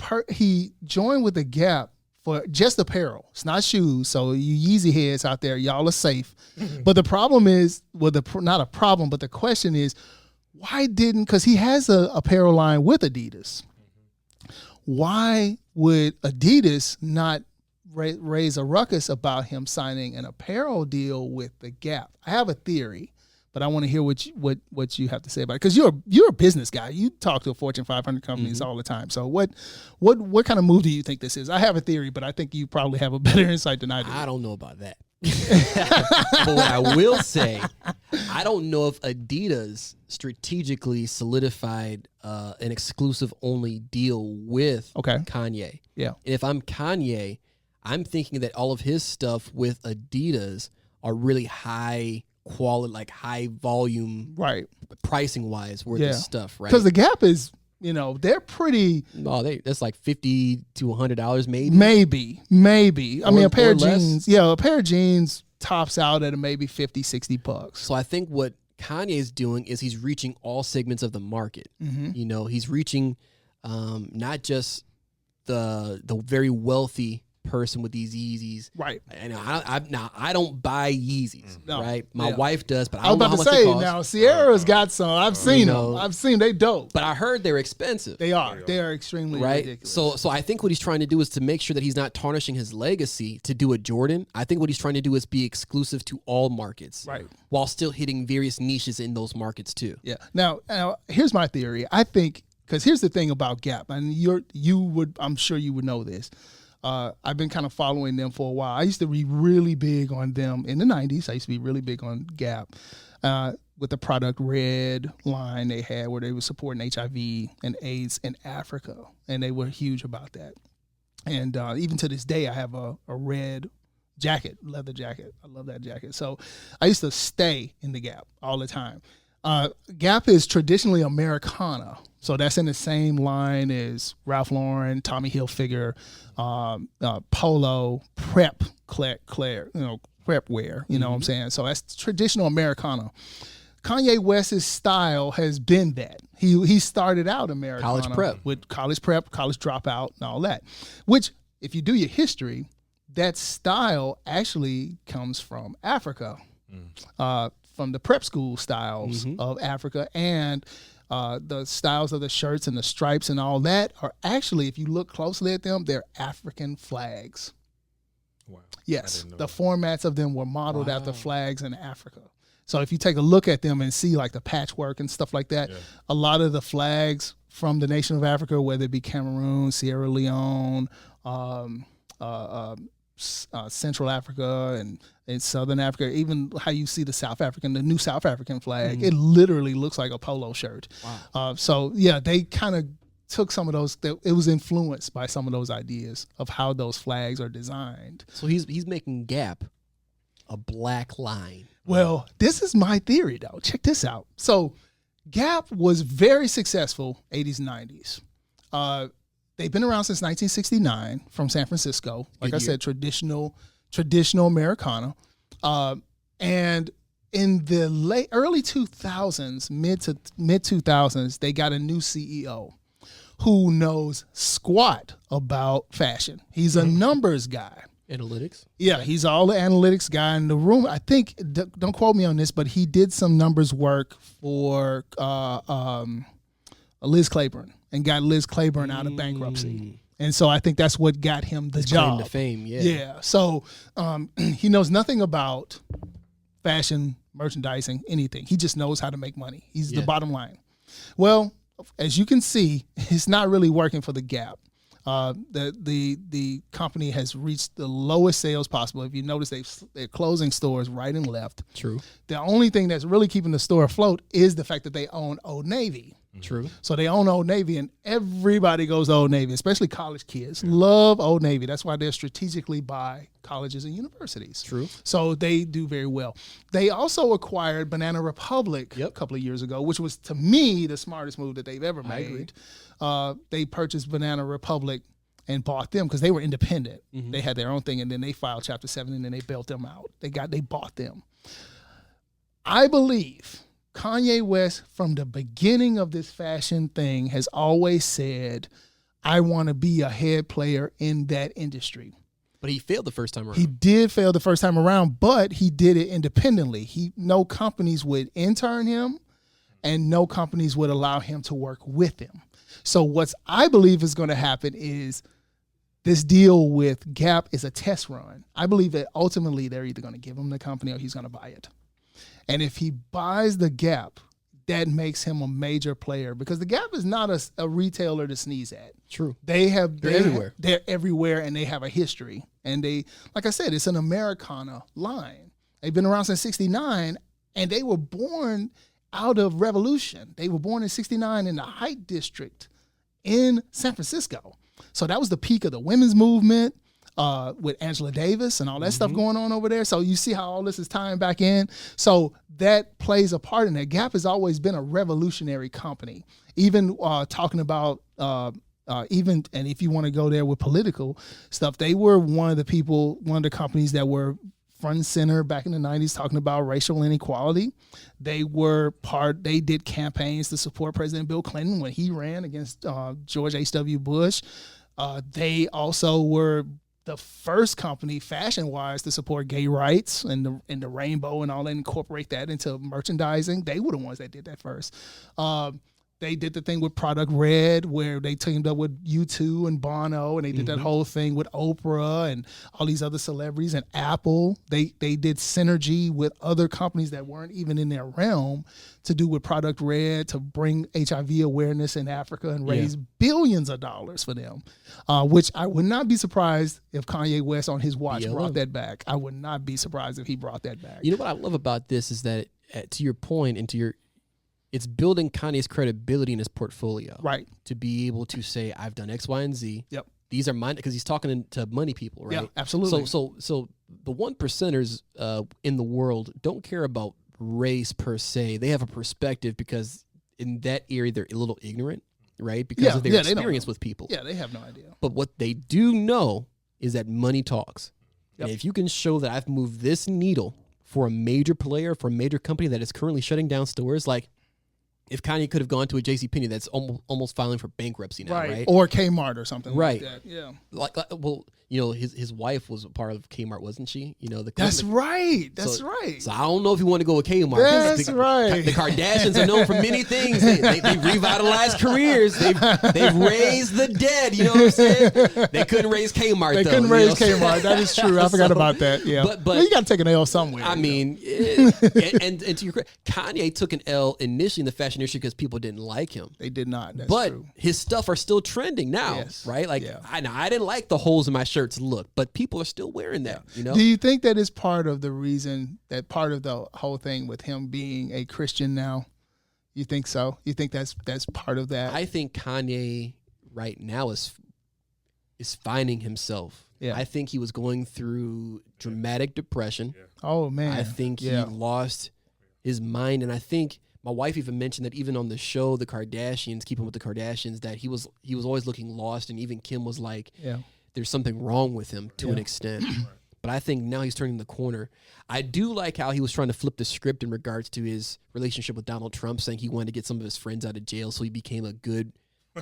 [SPEAKER 1] joined with the Gap for just apparel. It's not shoes. So you Yeezy heads out there, y'all are safe. But the problem is, not a problem, but the question is, why didn't? Because he has a apparel line with Adidas. Why would Adidas not raise a ruckus about him signing an apparel deal with the Gap? I have a theory, but I want to hear what you have to say about it, because you're a business guy. You talk to Fortune 500 companies all the time. So what kind of move do you think this is? I have a theory, but I think you probably have a better insight than I do.
[SPEAKER 3] I don't know about that. But what I will say, I don't know if Adidas strategically solidified an exclusive only deal with Kanye.
[SPEAKER 1] Yeah.
[SPEAKER 3] And if I'm Kanye, I'm thinking that all of his stuff with Adidas are really high quality, like high volume,
[SPEAKER 1] Right.
[SPEAKER 3] pricing wise worth of stuff, right?
[SPEAKER 1] Because the Gap is, they're pretty.
[SPEAKER 3] Oh, that's like $50 to $100 maybe.
[SPEAKER 1] Maybe. I mean, a pair
[SPEAKER 3] or
[SPEAKER 1] of
[SPEAKER 3] less.
[SPEAKER 1] jeans. Yeah, a pair of jeans tops out at maybe $50-$60.
[SPEAKER 3] So I think what Kanye is doing is he's reaching all segments of the market. He's reaching not just the very wealthy person with these Yeezys.
[SPEAKER 1] Right.
[SPEAKER 3] And I don't buy Yeezys,
[SPEAKER 1] No.
[SPEAKER 3] right? My wife does, but I
[SPEAKER 1] I was
[SPEAKER 3] don't know
[SPEAKER 1] about
[SPEAKER 3] how
[SPEAKER 1] to
[SPEAKER 3] much they
[SPEAKER 1] say,
[SPEAKER 3] cost.
[SPEAKER 1] now, Sierra's got some. I've seen them. I've seen they dope.
[SPEAKER 3] But I heard they're expensive.
[SPEAKER 1] They are. They are extremely
[SPEAKER 3] Right.
[SPEAKER 1] ridiculous.
[SPEAKER 3] So I think what he's trying to do is to make sure that he's not tarnishing his legacy to do a Jordan. I think what he's trying to do is be exclusive to all markets.
[SPEAKER 1] Right.
[SPEAKER 3] While still hitting various niches in those markets too.
[SPEAKER 1] Yeah. Now, here's my theory. I think, because here's the thing about Gap, and I'm sure you would know this. I've been kind of following them for a while. I used to be really big on them in the 90s. I used to be really big on Gap with the Product Red line they had, where they were supporting HIV and AIDS in Africa, and they were huge about that. And even to this day, I have a red jacket, leather jacket. I love that jacket. So I used to stay in the Gap all the time. Gap is traditionally Americana, so that's in the same line as Ralph Lauren, Tommy Hilfiger, Polo, Prep, Claire, prep wear. You know what I'm saying? So that's traditional Americana. Kanye West's style has been that. He started out Americana
[SPEAKER 3] College prep.
[SPEAKER 1] with college prep, college dropout, and all that. Which, if you do your history, that style actually comes from Africa. From the prep school styles of Africa, and the styles of the shirts and the stripes and all that are actually, if you look closely at them, they're African flags.
[SPEAKER 4] Wow.
[SPEAKER 1] Yes, the formats of them were modeled after flags in Africa. So if you take a look at them and see like the patchwork and stuff like that, a lot of the flags from the nation of Africa, whether it be Cameroon, Sierra Leone, Central Africa and Southern Africa, even how you see the new South African flag, it literally looks like a polo shirt. Wow. So yeah, they kind of took some of those. It was influenced by some of those ideas of how those flags are designed.
[SPEAKER 3] So he's making Gap a black line.
[SPEAKER 1] Well, this is my theory though. Check this out. So Gap was very successful 80s and 90s. They've been around since 1969 from San Francisco. Like I said, traditional Americana. And in the early 2000s, mid 2000s, they got a new CEO who knows squat about fashion. He's a numbers guy.
[SPEAKER 3] Analytics?
[SPEAKER 1] Yeah, he's all the analytics guy in the room. I think, don't quote me on this, but he did some numbers work for Liz Claiborne and got Liz Claiborne out of bankruptcy. And so I think that's what got him the job.
[SPEAKER 3] Claim to fame, yeah.
[SPEAKER 1] Yeah. So he knows nothing about fashion, merchandising, anything. He just knows how to make money. He's the bottom line. Well, as you can see, it's not really working for the Gap. The company has reached the lowest sales possible. If you notice, they're closing stores right and left.
[SPEAKER 3] True.
[SPEAKER 1] The only thing that's really keeping the store afloat is the fact that they own Old Navy.
[SPEAKER 3] True.
[SPEAKER 1] So they own Old Navy, and everybody goes to Old Navy, especially college kids. Love Old Navy. That's why they're strategically by colleges and universities.
[SPEAKER 3] True.
[SPEAKER 1] So they do very well. They also acquired Banana Republic a couple of years ago, which was, to me, the smartest move that they've ever made. They purchased Banana Republic and bought them because they were independent. They had their own thing, and then they filed Chapter 7, and then they bailed them out. They bought them. I believe Kanye West, from the beginning of this fashion thing, has always said, I want to be a head player in that industry.
[SPEAKER 3] But he failed the first time around.
[SPEAKER 1] He did fail the first time around, but he did it independently. No companies would intern him, and no companies would allow him to work with him. So what I believe is going to happen is this deal with Gap is a test run. I believe that ultimately they're either going to give him the company or he's going to buy it. And if he buys the Gap, that makes him a major player, because the Gap is not a retailer to sneeze at.
[SPEAKER 3] True.
[SPEAKER 1] They're
[SPEAKER 3] everywhere.
[SPEAKER 1] They're everywhere, and they have a history. And they, like I said, it's an Americana line. They've been around since 69, and they were born out of revolution. They were born in 69 in the Height District in San Francisco. So that was the peak of the women's movement. With Angela Davis and all that stuff going on over there. So you see how all this is tying back in. So that plays a part in it. Gap has always been a revolutionary company. Even talking about, and if you want to go there with political stuff, they were one of the companies that were front and center back in the 90s talking about racial inequality. They did campaigns to support President Bill Clinton when he ran against George H.W. Bush. They also were the first company, fashion-wise, to support gay rights and the rainbow and all that, incorporate that into merchandising. They were the ones that did that first. They did the thing with Product Red, where they teamed up with U2 and Bono, and they did that whole thing with Oprah and all these other celebrities and Apple. They did synergy with other companies that weren't even in their realm to do with Product Red, to bring HIV awareness in Africa and raise billions of dollars for them, which I would not be surprised if Kanye West on his watch brought that back. I would not be surprised if he brought that back.
[SPEAKER 3] You know what I love about this is that, to your point and to your, it's building Kanye's credibility in his portfolio.
[SPEAKER 1] Right.
[SPEAKER 3] To be able to say, I've done X, Y, and Z.
[SPEAKER 1] Yep.
[SPEAKER 3] these are mine, because he's talking to money people, right?
[SPEAKER 1] Yeah, absolutely.
[SPEAKER 3] So the 1%ers in the world don't care about race per se. They have a perspective because in that area they're a little ignorant, right? Because of their experience with people.
[SPEAKER 1] Yeah, they have no idea.
[SPEAKER 3] But what they do know is that money talks.
[SPEAKER 1] Yep.
[SPEAKER 3] And if you can show that I've moved this needle for a major player, for a major company that is currently shutting down stores, like if Kanye could have gone to a JCPenney that's almost filing for bankruptcy now, right?
[SPEAKER 1] Or Kmart or something
[SPEAKER 3] right.
[SPEAKER 1] like that. Yeah.
[SPEAKER 3] Like, well, you know, his wife was a part of Kmart, wasn't she? You know,
[SPEAKER 1] That's right.
[SPEAKER 3] So I don't know if you want to go with Kmart.
[SPEAKER 1] That's right.
[SPEAKER 3] The Kardashians are known for many things. They revitalized careers. They've raised the dead. You know what I'm saying? They couldn't raise Kmart.
[SPEAKER 1] They couldn't raise Kmart. That is true. I forgot about that. Yeah.
[SPEAKER 3] But
[SPEAKER 1] well, you got to take an L somewhere.
[SPEAKER 3] I mean, and to your credit, Kanye took an L initially in the fashion industry because people didn't like him.
[SPEAKER 1] They did not. That's
[SPEAKER 3] but
[SPEAKER 1] true.
[SPEAKER 3] his stuff are still trending now, right? Like I didn't like the holes in my shirts look, but people are still wearing that. You know?
[SPEAKER 1] Do you think that is part of the reason, that part of the whole thing with him being a Christian now? You think so? You think that's part of that?
[SPEAKER 3] I think Kanye right now is finding himself.
[SPEAKER 1] Yeah.
[SPEAKER 3] I think he was going through dramatic depression.
[SPEAKER 1] Oh man.
[SPEAKER 3] I think he lost his mind, and I think my wife even mentioned that even on the show, the Kardashians, Keeping with the Kardashians, that he was always looking lost, and even Kim was like, there's something wrong with him to an extent. But I think now he's turning the corner. I do like how he was trying to flip the script in regards to his relationship with Donald Trump, saying he wanted to get some of his friends out of jail, so he became a good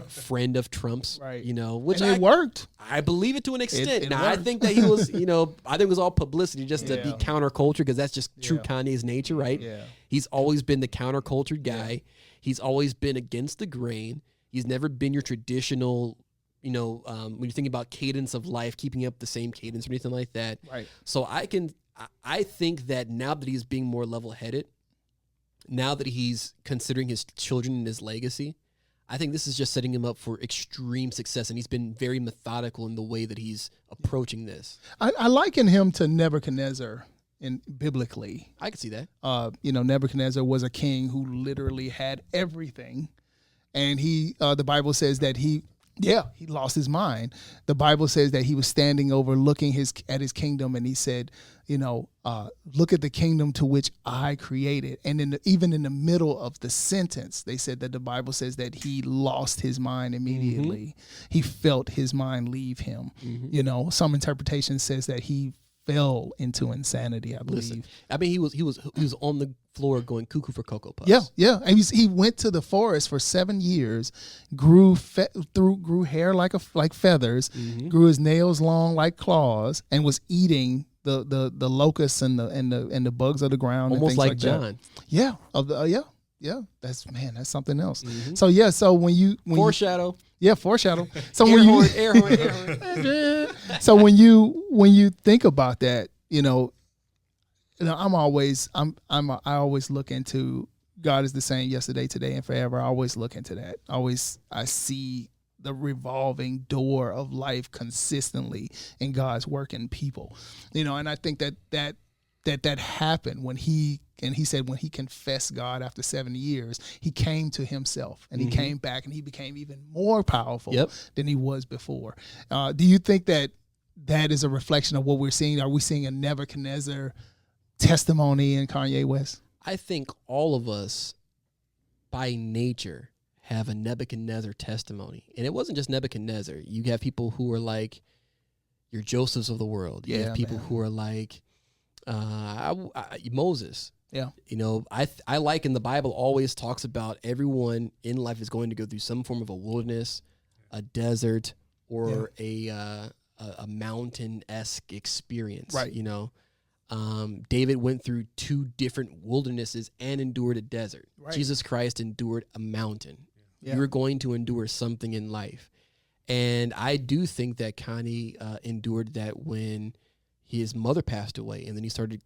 [SPEAKER 3] friend of Trump's,
[SPEAKER 1] right?
[SPEAKER 3] You know, which
[SPEAKER 1] it worked.
[SPEAKER 3] I believe it to an extent.
[SPEAKER 1] It
[SPEAKER 3] now,
[SPEAKER 1] worked.
[SPEAKER 3] I think that he was, you know, I think it was all publicity just to be counterculture, because that's just true Kanye's nature, right?
[SPEAKER 1] Yeah.
[SPEAKER 3] He's always been the counterculture guy. He's always been against the grain. He's never been your traditional, you know, when you're thinking about cadence of life, keeping up the same cadence or anything like that.
[SPEAKER 1] Right.
[SPEAKER 3] So I think that now that he's being more level-headed, now that he's considering his children and his legacy, I think this is just setting him up for extreme success, and he's been very methodical in the way that he's approaching this.
[SPEAKER 1] I liken him to Nebuchadnezzar biblically.
[SPEAKER 3] I can see that.
[SPEAKER 1] You know, Nebuchadnezzar was a king who literally had everything, and the Bible says that he lost his mind. The Bible says that he was standing over looking at his kingdom, and he said, you know, look at the kingdom to which I created. And even in the middle of the sentence, they said that the Bible says that he lost his mind immediately. Mm-hmm. He felt his mind leave him. Mm-hmm. You know, some interpretation says that he fell into insanity, I believe. Listen,
[SPEAKER 3] I mean, he was on the floor going cuckoo for Cocoa Puffs.
[SPEAKER 1] Yeah. And he went to the forest for 7 years, grew hair like feathers, grew his nails long like claws, and was eating the locusts and the bugs of the ground,
[SPEAKER 3] almost
[SPEAKER 1] and things
[SPEAKER 3] like
[SPEAKER 1] John.
[SPEAKER 3] That.
[SPEAKER 1] Yeah. That's something else. Mm-hmm. So when
[SPEAKER 3] foreshadow.
[SPEAKER 1] Foreshadow. So
[SPEAKER 3] air horn.
[SPEAKER 1] So when you think about that, you know, I always look into God is the same yesterday, today, and forever. I always look into that. I see the revolving door of life consistently in God's work in people, you know, and I think that happened when he said when he confessed God after 7 years, he came to himself, and he came back, and he became even more powerful than he was before. Do you think that is a reflection of what we're seeing? Are we seeing a Nebuchadnezzar testimony in Kanye West?
[SPEAKER 3] I think all of us by nature have a Nebuchadnezzar testimony. And it wasn't just Nebuchadnezzar. You have people who are like your Josephs of the world. You have people who are like Moses.
[SPEAKER 1] Yeah.
[SPEAKER 3] You know, I like in the Bible always talks about everyone in life is going to go through some form of a wilderness, a desert, or a mountain-esque experience. Right. You know, David went through 2 different wildernesses and endured a desert. Right. Jesus Christ endured a mountain. Yeah. You're going to endure something in life. And I do think that Kanye endured that when his mother passed away, and then he started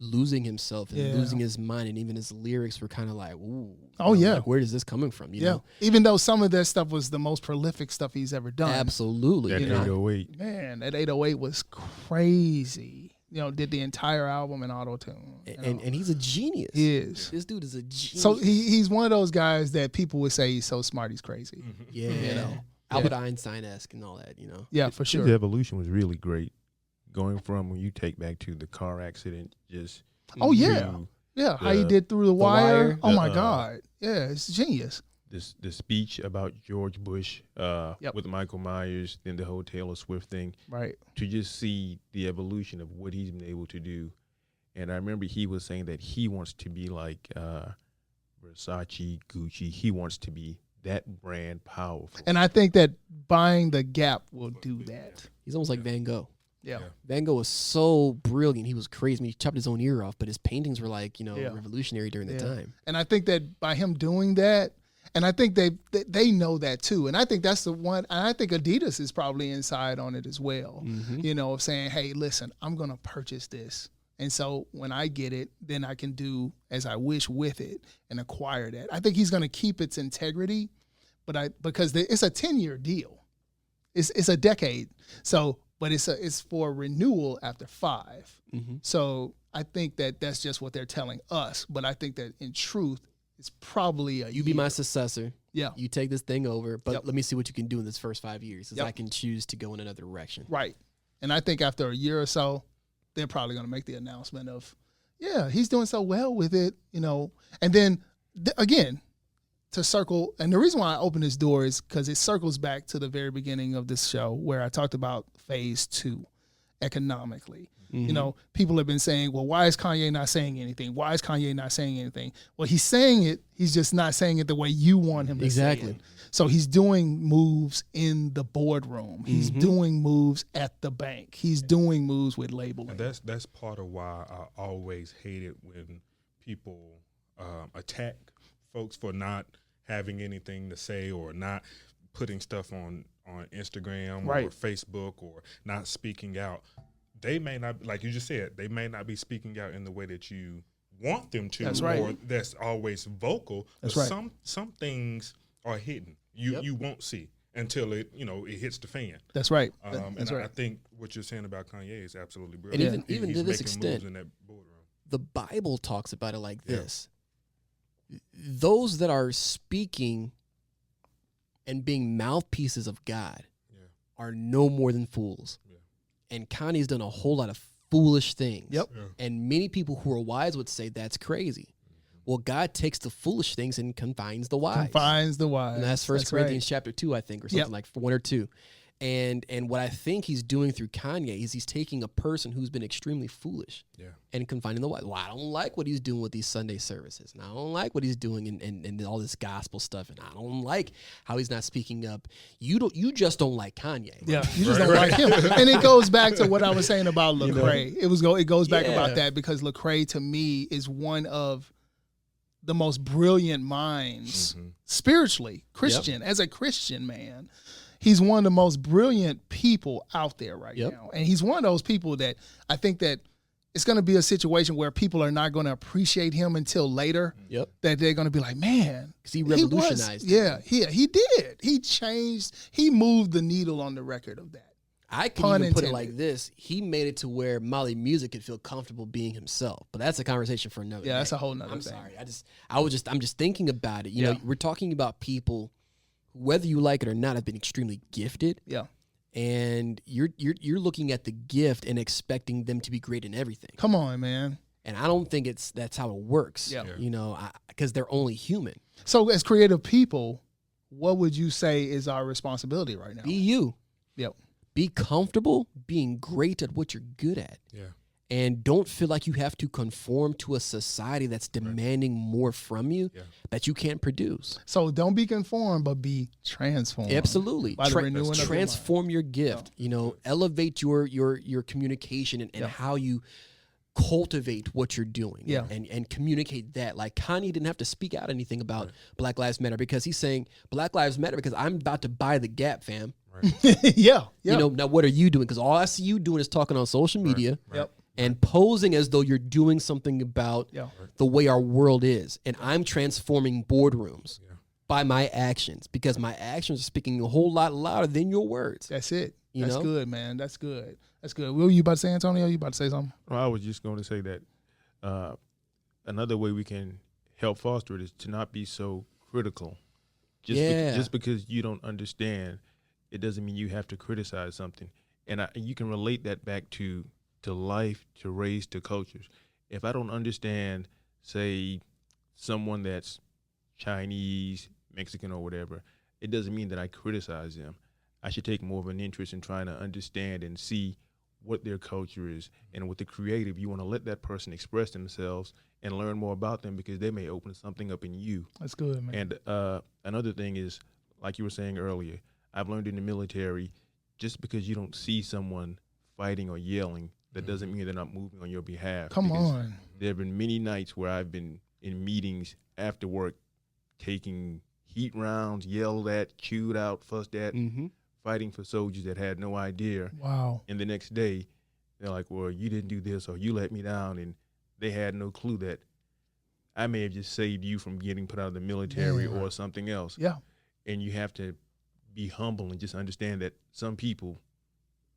[SPEAKER 3] losing himself and losing his mind, and even his lyrics were kind of like, ooh.
[SPEAKER 1] Oh,
[SPEAKER 3] know, like, where is this coming from? You know?
[SPEAKER 1] Even though some of that stuff was the most prolific stuff he's ever done.
[SPEAKER 3] Absolutely.
[SPEAKER 2] That 808.
[SPEAKER 1] Man, that 808 was crazy. You know, did the entire album in auto-tune.
[SPEAKER 3] And he's a genius.
[SPEAKER 1] He is.
[SPEAKER 3] This dude is a genius.
[SPEAKER 1] So he's one of those guys that people would say he's so smart, he's crazy.
[SPEAKER 3] Mm-hmm. Yeah.
[SPEAKER 1] You know?
[SPEAKER 3] Albert Einstein-esque and all that, you know.
[SPEAKER 1] Yeah, for sure.
[SPEAKER 2] His evolution was really great. Going from when you take back to the car accident, just
[SPEAKER 1] Oh yeah,
[SPEAKER 2] to
[SPEAKER 1] yeah. How he
[SPEAKER 2] the-
[SPEAKER 1] did Through the Wire. Oh my
[SPEAKER 2] the,
[SPEAKER 1] God. Yeah, it's genius.
[SPEAKER 2] the speech about George Bush
[SPEAKER 1] Yep.
[SPEAKER 2] with Michael Myers, then the whole Taylor Swift thing,
[SPEAKER 1] Right.
[SPEAKER 2] to just see the evolution of what he's been able to do. And I remember he was saying that he wants to be like Versace, Gucci. He wants to be that brand powerful.
[SPEAKER 1] And I think that buying the Gap will do that.
[SPEAKER 3] He's almost like Van Gogh.
[SPEAKER 1] Yeah.
[SPEAKER 3] Van Gogh was so brilliant. He was crazy. I mean, he chopped his own ear off, but his paintings were like, you know,
[SPEAKER 1] Yeah.
[SPEAKER 3] revolutionary during the
[SPEAKER 1] Yeah.
[SPEAKER 3] time.
[SPEAKER 1] And I think that by him doing that, and I think they know that too. And I think that's the one. And I think Adidas is probably inside on it as well. You know, of saying, hey, listen, I'm going to purchase this. And so when I get it, then I can do as I wish with it and acquire that. I think he's going to keep its integrity, because it's a 10-year deal. It's a decade. So, but it's for renewal after 5. So I think that that's just what they're telling us. But I think that in truth, it's probably a
[SPEAKER 3] You be
[SPEAKER 1] year.
[SPEAKER 3] my successor.
[SPEAKER 1] Yeah.
[SPEAKER 3] You take this thing over, but
[SPEAKER 1] Yep.
[SPEAKER 3] let me see what you can do in this first 5 years, because
[SPEAKER 1] Yep.
[SPEAKER 3] I can choose to go in another direction.
[SPEAKER 1] Right. And I think after a year or so, they're probably going to make the announcement of, yeah, he's doing so well with it, you know. And then, again, to circle, and the reason why I open this door is because it circles back to the very beginning of this show where I talked about phase 2 economically. You know, people have been saying, well, why is Kanye not saying anything? Why is Kanye not saying anything? Well, he's saying it. He's just not saying it the way you want him to say
[SPEAKER 3] Exactly.
[SPEAKER 1] it. So he's doing moves in the boardroom. He's doing moves at the bank. He's doing moves with labeling.
[SPEAKER 4] And that's part of why I always hated when people attack folks for not having anything to say or not putting stuff on Instagram
[SPEAKER 1] Right.
[SPEAKER 4] or Facebook or not speaking out. They may not, like you just said, they may not be speaking out in the way that you want them to,
[SPEAKER 1] That's right.
[SPEAKER 4] or that's always vocal.
[SPEAKER 1] That's
[SPEAKER 4] but
[SPEAKER 1] right.
[SPEAKER 4] Some things are hidden. You won't see until it hits the fan.
[SPEAKER 1] That's right.
[SPEAKER 4] And
[SPEAKER 1] That's right.
[SPEAKER 4] I think what you're saying about Kanye is absolutely
[SPEAKER 3] And
[SPEAKER 4] brilliant.
[SPEAKER 3] even
[SPEAKER 4] He's
[SPEAKER 3] to this
[SPEAKER 4] making
[SPEAKER 3] extent,
[SPEAKER 4] moves in that boardroom.
[SPEAKER 3] the Bible talks about it like
[SPEAKER 4] Yeah.
[SPEAKER 3] this. Those that are speaking and being mouthpieces of God
[SPEAKER 4] Yeah.
[SPEAKER 3] are no more than fools.
[SPEAKER 4] Yeah.
[SPEAKER 3] And Kanye's done a whole lot of foolish things.
[SPEAKER 1] Yep.
[SPEAKER 4] Yeah.
[SPEAKER 3] And many people who are wise would say that's crazy. Well, God takes the foolish things and confines the wise.
[SPEAKER 1] Confines the wise.
[SPEAKER 3] And that's First
[SPEAKER 1] That's
[SPEAKER 3] Corinthians chapter 2, I think, or something
[SPEAKER 1] Yep.
[SPEAKER 3] like 1 or 2. And what I think he's doing through Kanye is he's taking a person who's been extremely foolish
[SPEAKER 4] Yeah.
[SPEAKER 3] and confining the wise. Well, I don't like what he's doing with these Sunday services. And I don't like what he's doing and all this gospel stuff. And I don't like how he's not speaking up. You just don't like Kanye.
[SPEAKER 1] Yeah, you just don't like him. And it goes back to what I was saying about Lecrae. It goes back
[SPEAKER 3] Yeah.
[SPEAKER 1] about that because Lecrae to me is one of the most brilliant minds spiritually, Christian, as a Christian man. He's one of the most brilliant people out there right
[SPEAKER 3] Yep.
[SPEAKER 1] now. And he's one of those people that I think that it's going to be a situation where people are not going to appreciate him until later.
[SPEAKER 3] Yep.
[SPEAKER 1] That they're going to be like, man,
[SPEAKER 3] Because he revolutionized it.
[SPEAKER 1] Yeah, he did. He changed. He moved the needle on the record of that.
[SPEAKER 3] I can
[SPEAKER 1] Pun
[SPEAKER 3] even put it
[SPEAKER 1] intended.
[SPEAKER 3] like this. He made it to where Molly Music could feel comfortable being himself. But that's a conversation for another
[SPEAKER 1] Yeah,
[SPEAKER 3] day.
[SPEAKER 1] that's a whole nother
[SPEAKER 3] I'm
[SPEAKER 1] thing.
[SPEAKER 3] sorry. I'm just thinking about it. You know,
[SPEAKER 1] Yeah.
[SPEAKER 3] we're talking about people, whether you like it or not, have been extremely gifted.
[SPEAKER 1] Yeah.
[SPEAKER 3] And you're looking at the gift and expecting them to be great in everything.
[SPEAKER 1] Come on, man.
[SPEAKER 3] And I don't think that's how it works.
[SPEAKER 1] Yeah.
[SPEAKER 3] You know, because they're only human.
[SPEAKER 1] So as creative people, what would you say is our responsibility right now?
[SPEAKER 3] Be you.
[SPEAKER 1] Yep.
[SPEAKER 3] Be comfortable being great at what you're good at.
[SPEAKER 4] Yeah.
[SPEAKER 3] And don't feel like you have to conform to a society that's demanding more from you that you can't produce.
[SPEAKER 1] So don't be conformed, but be transformed.
[SPEAKER 3] Absolutely.
[SPEAKER 1] By the renewing of your mind.
[SPEAKER 3] Transform your gift. You know, elevate your communication and how you cultivate what you're doing.
[SPEAKER 1] Yeah.
[SPEAKER 3] And communicate that. Like Kanye didn't have to speak out anything about Black Lives Matter because he's saying Black Lives Matter because I'm about to buy the Gap, fam.
[SPEAKER 1] yeah.
[SPEAKER 3] You know, now what are you doing? Because all I see you doing is talking on social media
[SPEAKER 1] Yep.
[SPEAKER 3] and posing as though you're doing something about the way our world is. And I'm transforming boardrooms by my actions because my actions are speaking a whole lot louder than your words.
[SPEAKER 1] That's it.
[SPEAKER 3] You
[SPEAKER 1] That's
[SPEAKER 3] know?
[SPEAKER 1] good, man. That's good. That's good. What were you about to say, Antonio? You about to say something?
[SPEAKER 2] Well, I was just going to say that another way we can help foster it is to not be so critical. Just because you don't understand it doesn't mean you have to criticize something. And you can relate that back to life, to race, to cultures. If I don't understand, say, someone that's Chinese, Mexican, or whatever, it doesn't mean that I criticize them. I should take more of an interest in trying to understand and see what their culture is. And with the creative, you want to let that person express themselves and learn more about them, because they may open something up in you.
[SPEAKER 1] That's good, man.
[SPEAKER 2] And another thing is, like you were saying earlier, I've learned in the military, just because you don't see someone fighting or yelling, that doesn't mean they're not moving on your behalf.
[SPEAKER 1] Come on.
[SPEAKER 2] There have been many nights where I've been in meetings after work, taking heat rounds, yelled at, chewed out, fussed at, fighting for soldiers that had no idea.
[SPEAKER 1] Wow.
[SPEAKER 2] And the next day, they're like, well, you didn't do this, or you let me down. And they had no clue that I may have just saved you from getting put out of the military or something else.
[SPEAKER 1] Yeah.
[SPEAKER 2] And you have to be humble and just understand that some people,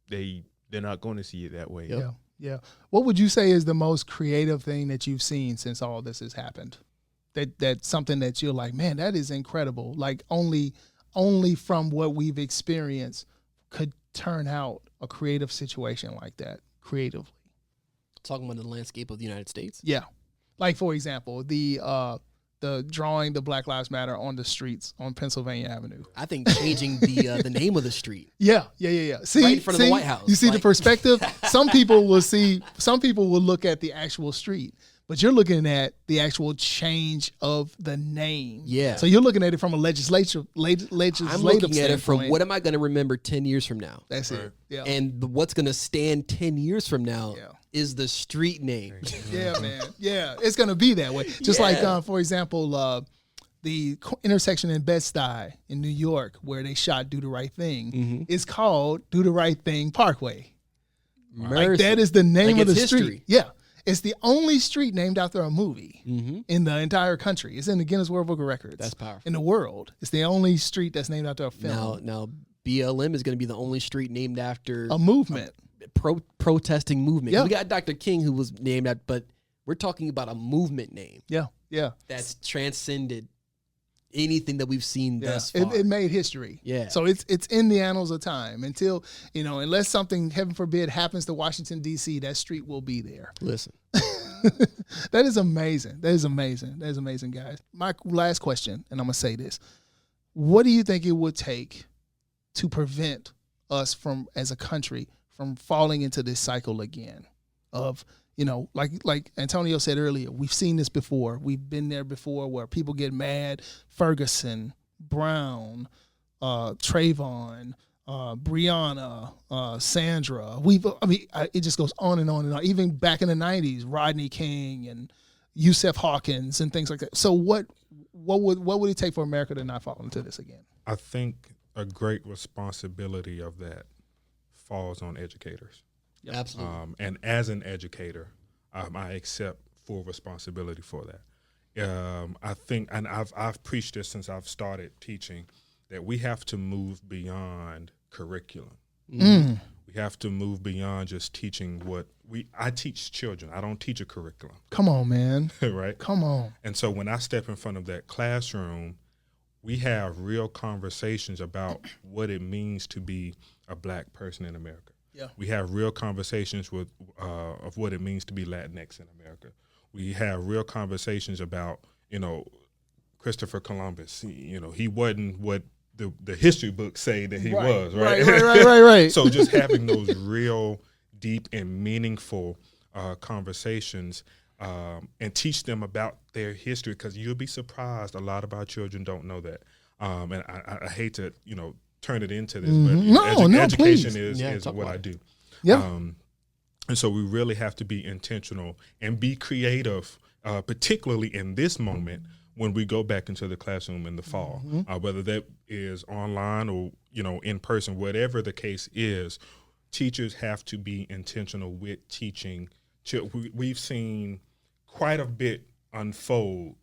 [SPEAKER 2] they're not going to see it that way.
[SPEAKER 1] Yeah. Yeah. What would you say is the most creative thing that you've seen since all this has happened? That's something that you're like, man, that is incredible. Like only from what we've experienced could turn out a creative situation like that creatively.
[SPEAKER 3] Talking about the landscape of the United States.
[SPEAKER 1] Yeah. Like, for example, the drawing the Black Lives Matter on the streets on Pennsylvania Avenue.
[SPEAKER 3] I think changing the name of the street.
[SPEAKER 1] Yeah. See,
[SPEAKER 3] right in front of the White House.
[SPEAKER 1] You see the perspective? Some people will look at the actual street, but you're looking at the actual change of the name.
[SPEAKER 3] Yeah.
[SPEAKER 1] So you're looking at it from a legislative
[SPEAKER 3] I'm looking at it from what am I going to remember 10 years from now?
[SPEAKER 1] That's it. Yeah.
[SPEAKER 3] And what's going to stand 10 years from now is the street name.
[SPEAKER 1] Yeah, man. Yeah, it's going to be that way. Just like, for example, the intersection in Bed-Stuy in New York where they shot Do the Right Thing is called Do the Right Thing Parkway. Like, that is the name of the street. Yeah. It's the only street named after a movie in the entire country. It's in the Guinness World Book of Records.
[SPEAKER 3] That's powerful.
[SPEAKER 1] In the world. It's the only street that's named after a film.
[SPEAKER 3] Now BLM is going to be the only street named after
[SPEAKER 1] a movement.
[SPEAKER 3] Protesting movement.
[SPEAKER 1] Yeah.
[SPEAKER 3] We got Dr. King who was named that, but we're talking about a movement name.
[SPEAKER 1] Yeah.
[SPEAKER 3] That's transcended anything that we've seen thus far.
[SPEAKER 1] It made history.
[SPEAKER 3] Yeah.
[SPEAKER 1] So it's in the annals of time until, unless something, heaven forbid, happens to Washington, D.C., that street will be there.
[SPEAKER 3] Listen.
[SPEAKER 1] That is amazing. That is amazing, guys. My last question, and I'm going to say this. What do you think it would take to prevent us from, as a country, from falling into this cycle again of, like Antonio said earlier, we've seen this before. We've been there before where people get mad. Ferguson, Brown, Trayvon, Breonna, Sandra. It just goes on and on and on. Even back in the 90s, Rodney King and Yusef Hawkins and things like that. So what would it take for America to not fall into this again?
[SPEAKER 4] I think a great responsibility of that falls on educators.
[SPEAKER 3] Yep. Absolutely.
[SPEAKER 4] And as an educator, I accept full responsibility for that. I think, and I've preached this since I've started teaching, that we have to move beyond curriculum. We have to move beyond just teaching I teach children. I don't teach a curriculum.
[SPEAKER 1] Come on, man.
[SPEAKER 4] Right?
[SPEAKER 1] Come on.
[SPEAKER 4] And so when I step in front of that classroom, we have real conversations about what it means to be a Black person in America.
[SPEAKER 1] Yeah.
[SPEAKER 4] We have real conversations of what it means to be Latinx in America. We have real conversations about, Christopher Columbus. He wasn't what the history books say that he was, right?
[SPEAKER 1] Right.
[SPEAKER 4] So just having those real deep and meaningful conversations and teach them about their history, because you'll be surprised, a lot of our children don't know that. And I hate to, turn it into this, but education is what I do.
[SPEAKER 1] Yeah.
[SPEAKER 4] And so we really have to be intentional and be creative, particularly in this moment when we go back into the classroom in the fall, whether that is online or, in person, whatever the case is. Teachers have to be intentional with teaching. We've seen quite a bit unfold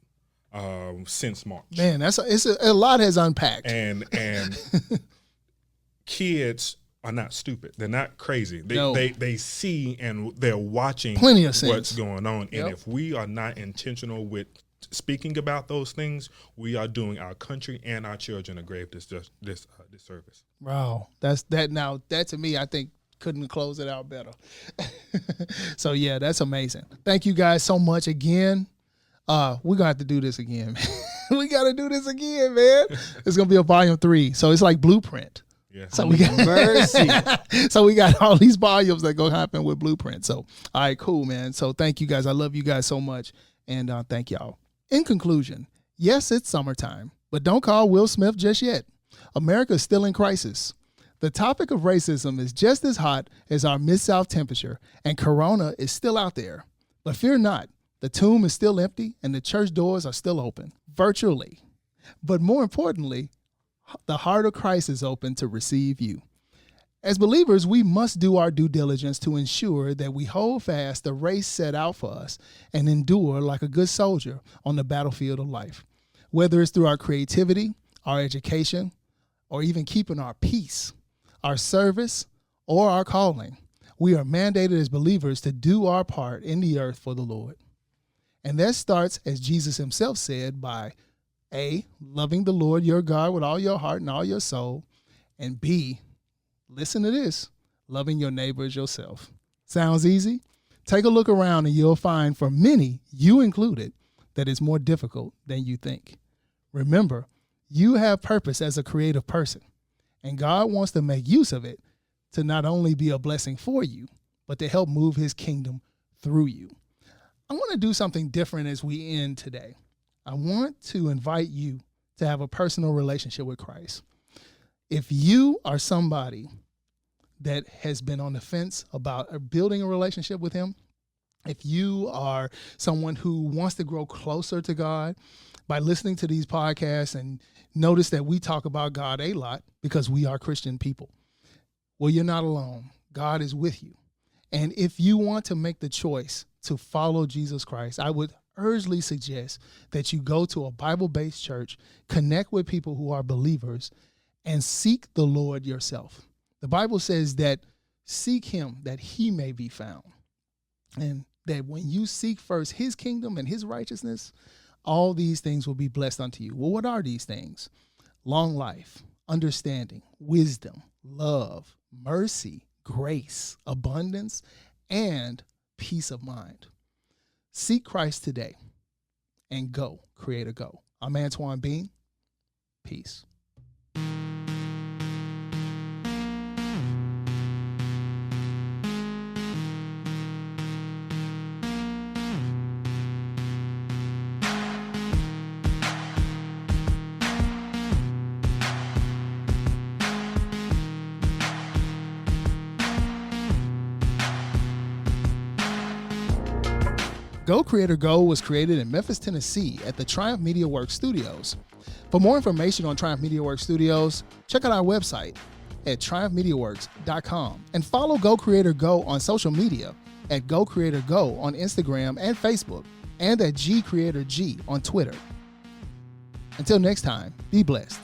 [SPEAKER 4] since March.
[SPEAKER 1] Man, a lot has unpacked.
[SPEAKER 4] And kids are not stupid. They're not crazy. They see and they're watching
[SPEAKER 1] plenty of sense.
[SPEAKER 4] What's going on. And if we are not intentional with speaking about those things, we are doing our country and our children a grave disservice.
[SPEAKER 1] Wow, that to me, I think couldn't close it out better. So yeah, that's amazing. Thank you guys so much again. We're gonna have to do this again. We gotta do this again, man. It's gonna be a volume 3, so it's like Blueprint.
[SPEAKER 4] Yeah.
[SPEAKER 1] So we got
[SPEAKER 3] Mercy.
[SPEAKER 1] So we got all these volumes that go happen with Blueprint. So all right, cool, man. So thank you guys. I love you guys so much, and thank y'all. In conclusion, yes, it's summertime, but don't call Will Smith just yet. America is still in crisis. The topic of racism is just as hot as our Mid-South temperature, and Corona is still out there. But fear not, the tomb is still empty, and the church doors are still open, virtually. But more importantly, the heart of Christ is open to receive you. As believers, we must do our due diligence to ensure that we hold fast the race set out for us and endure like a good soldier on the battlefield of life. Whether it's through our creativity, our education, or even keeping our peace, our service, or our calling, we are mandated as believers to do our part in the earth for the Lord. And that starts, as Jesus himself said, by A, loving the Lord your God with all your heart and all your soul, and B, listen to this, loving your neighbor as yourself. Sounds easy? Take a look around and you'll find, for many, you included, that it's more difficult than you think. Remember, you have purpose as a creative person, and God wants to make use of it to not only be a blessing for you, but to help move his kingdom through you. I want to do something different as we end today. I want to invite you to have a personal relationship with Christ. If you are somebody that has been on the fence about building a relationship with him, if you are someone who wants to grow closer to God by listening to these podcasts, and notice that we talk about God a lot because we are Christian people, well, you're not alone. God is with you. And if you want to make the choice to follow Jesus Christ, I would urgently suggest that you go to a Bible-based church, connect with people who are believers, and seek the Lord yourself. The Bible says that seek him that he may be found. And that when you seek first his kingdom and his righteousness, all these things will be blessed unto you. Well, what are these things? Long life, understanding, wisdom, love, mercy, grace, abundance, and peace of mind. Seek Christ today and go, Creator, go. I'm Antoine Bean. Peace. Go Creator Go was created in Memphis, Tennessee at the Triumph Media Works Studios. For more information on Triumph Media Works Studios, check out our website at triumphmediaworks.com and follow Go Creator Go on social media at Go Creator Go on Instagram and Facebook, and at G Creator G on Twitter. Until next time, be blessed.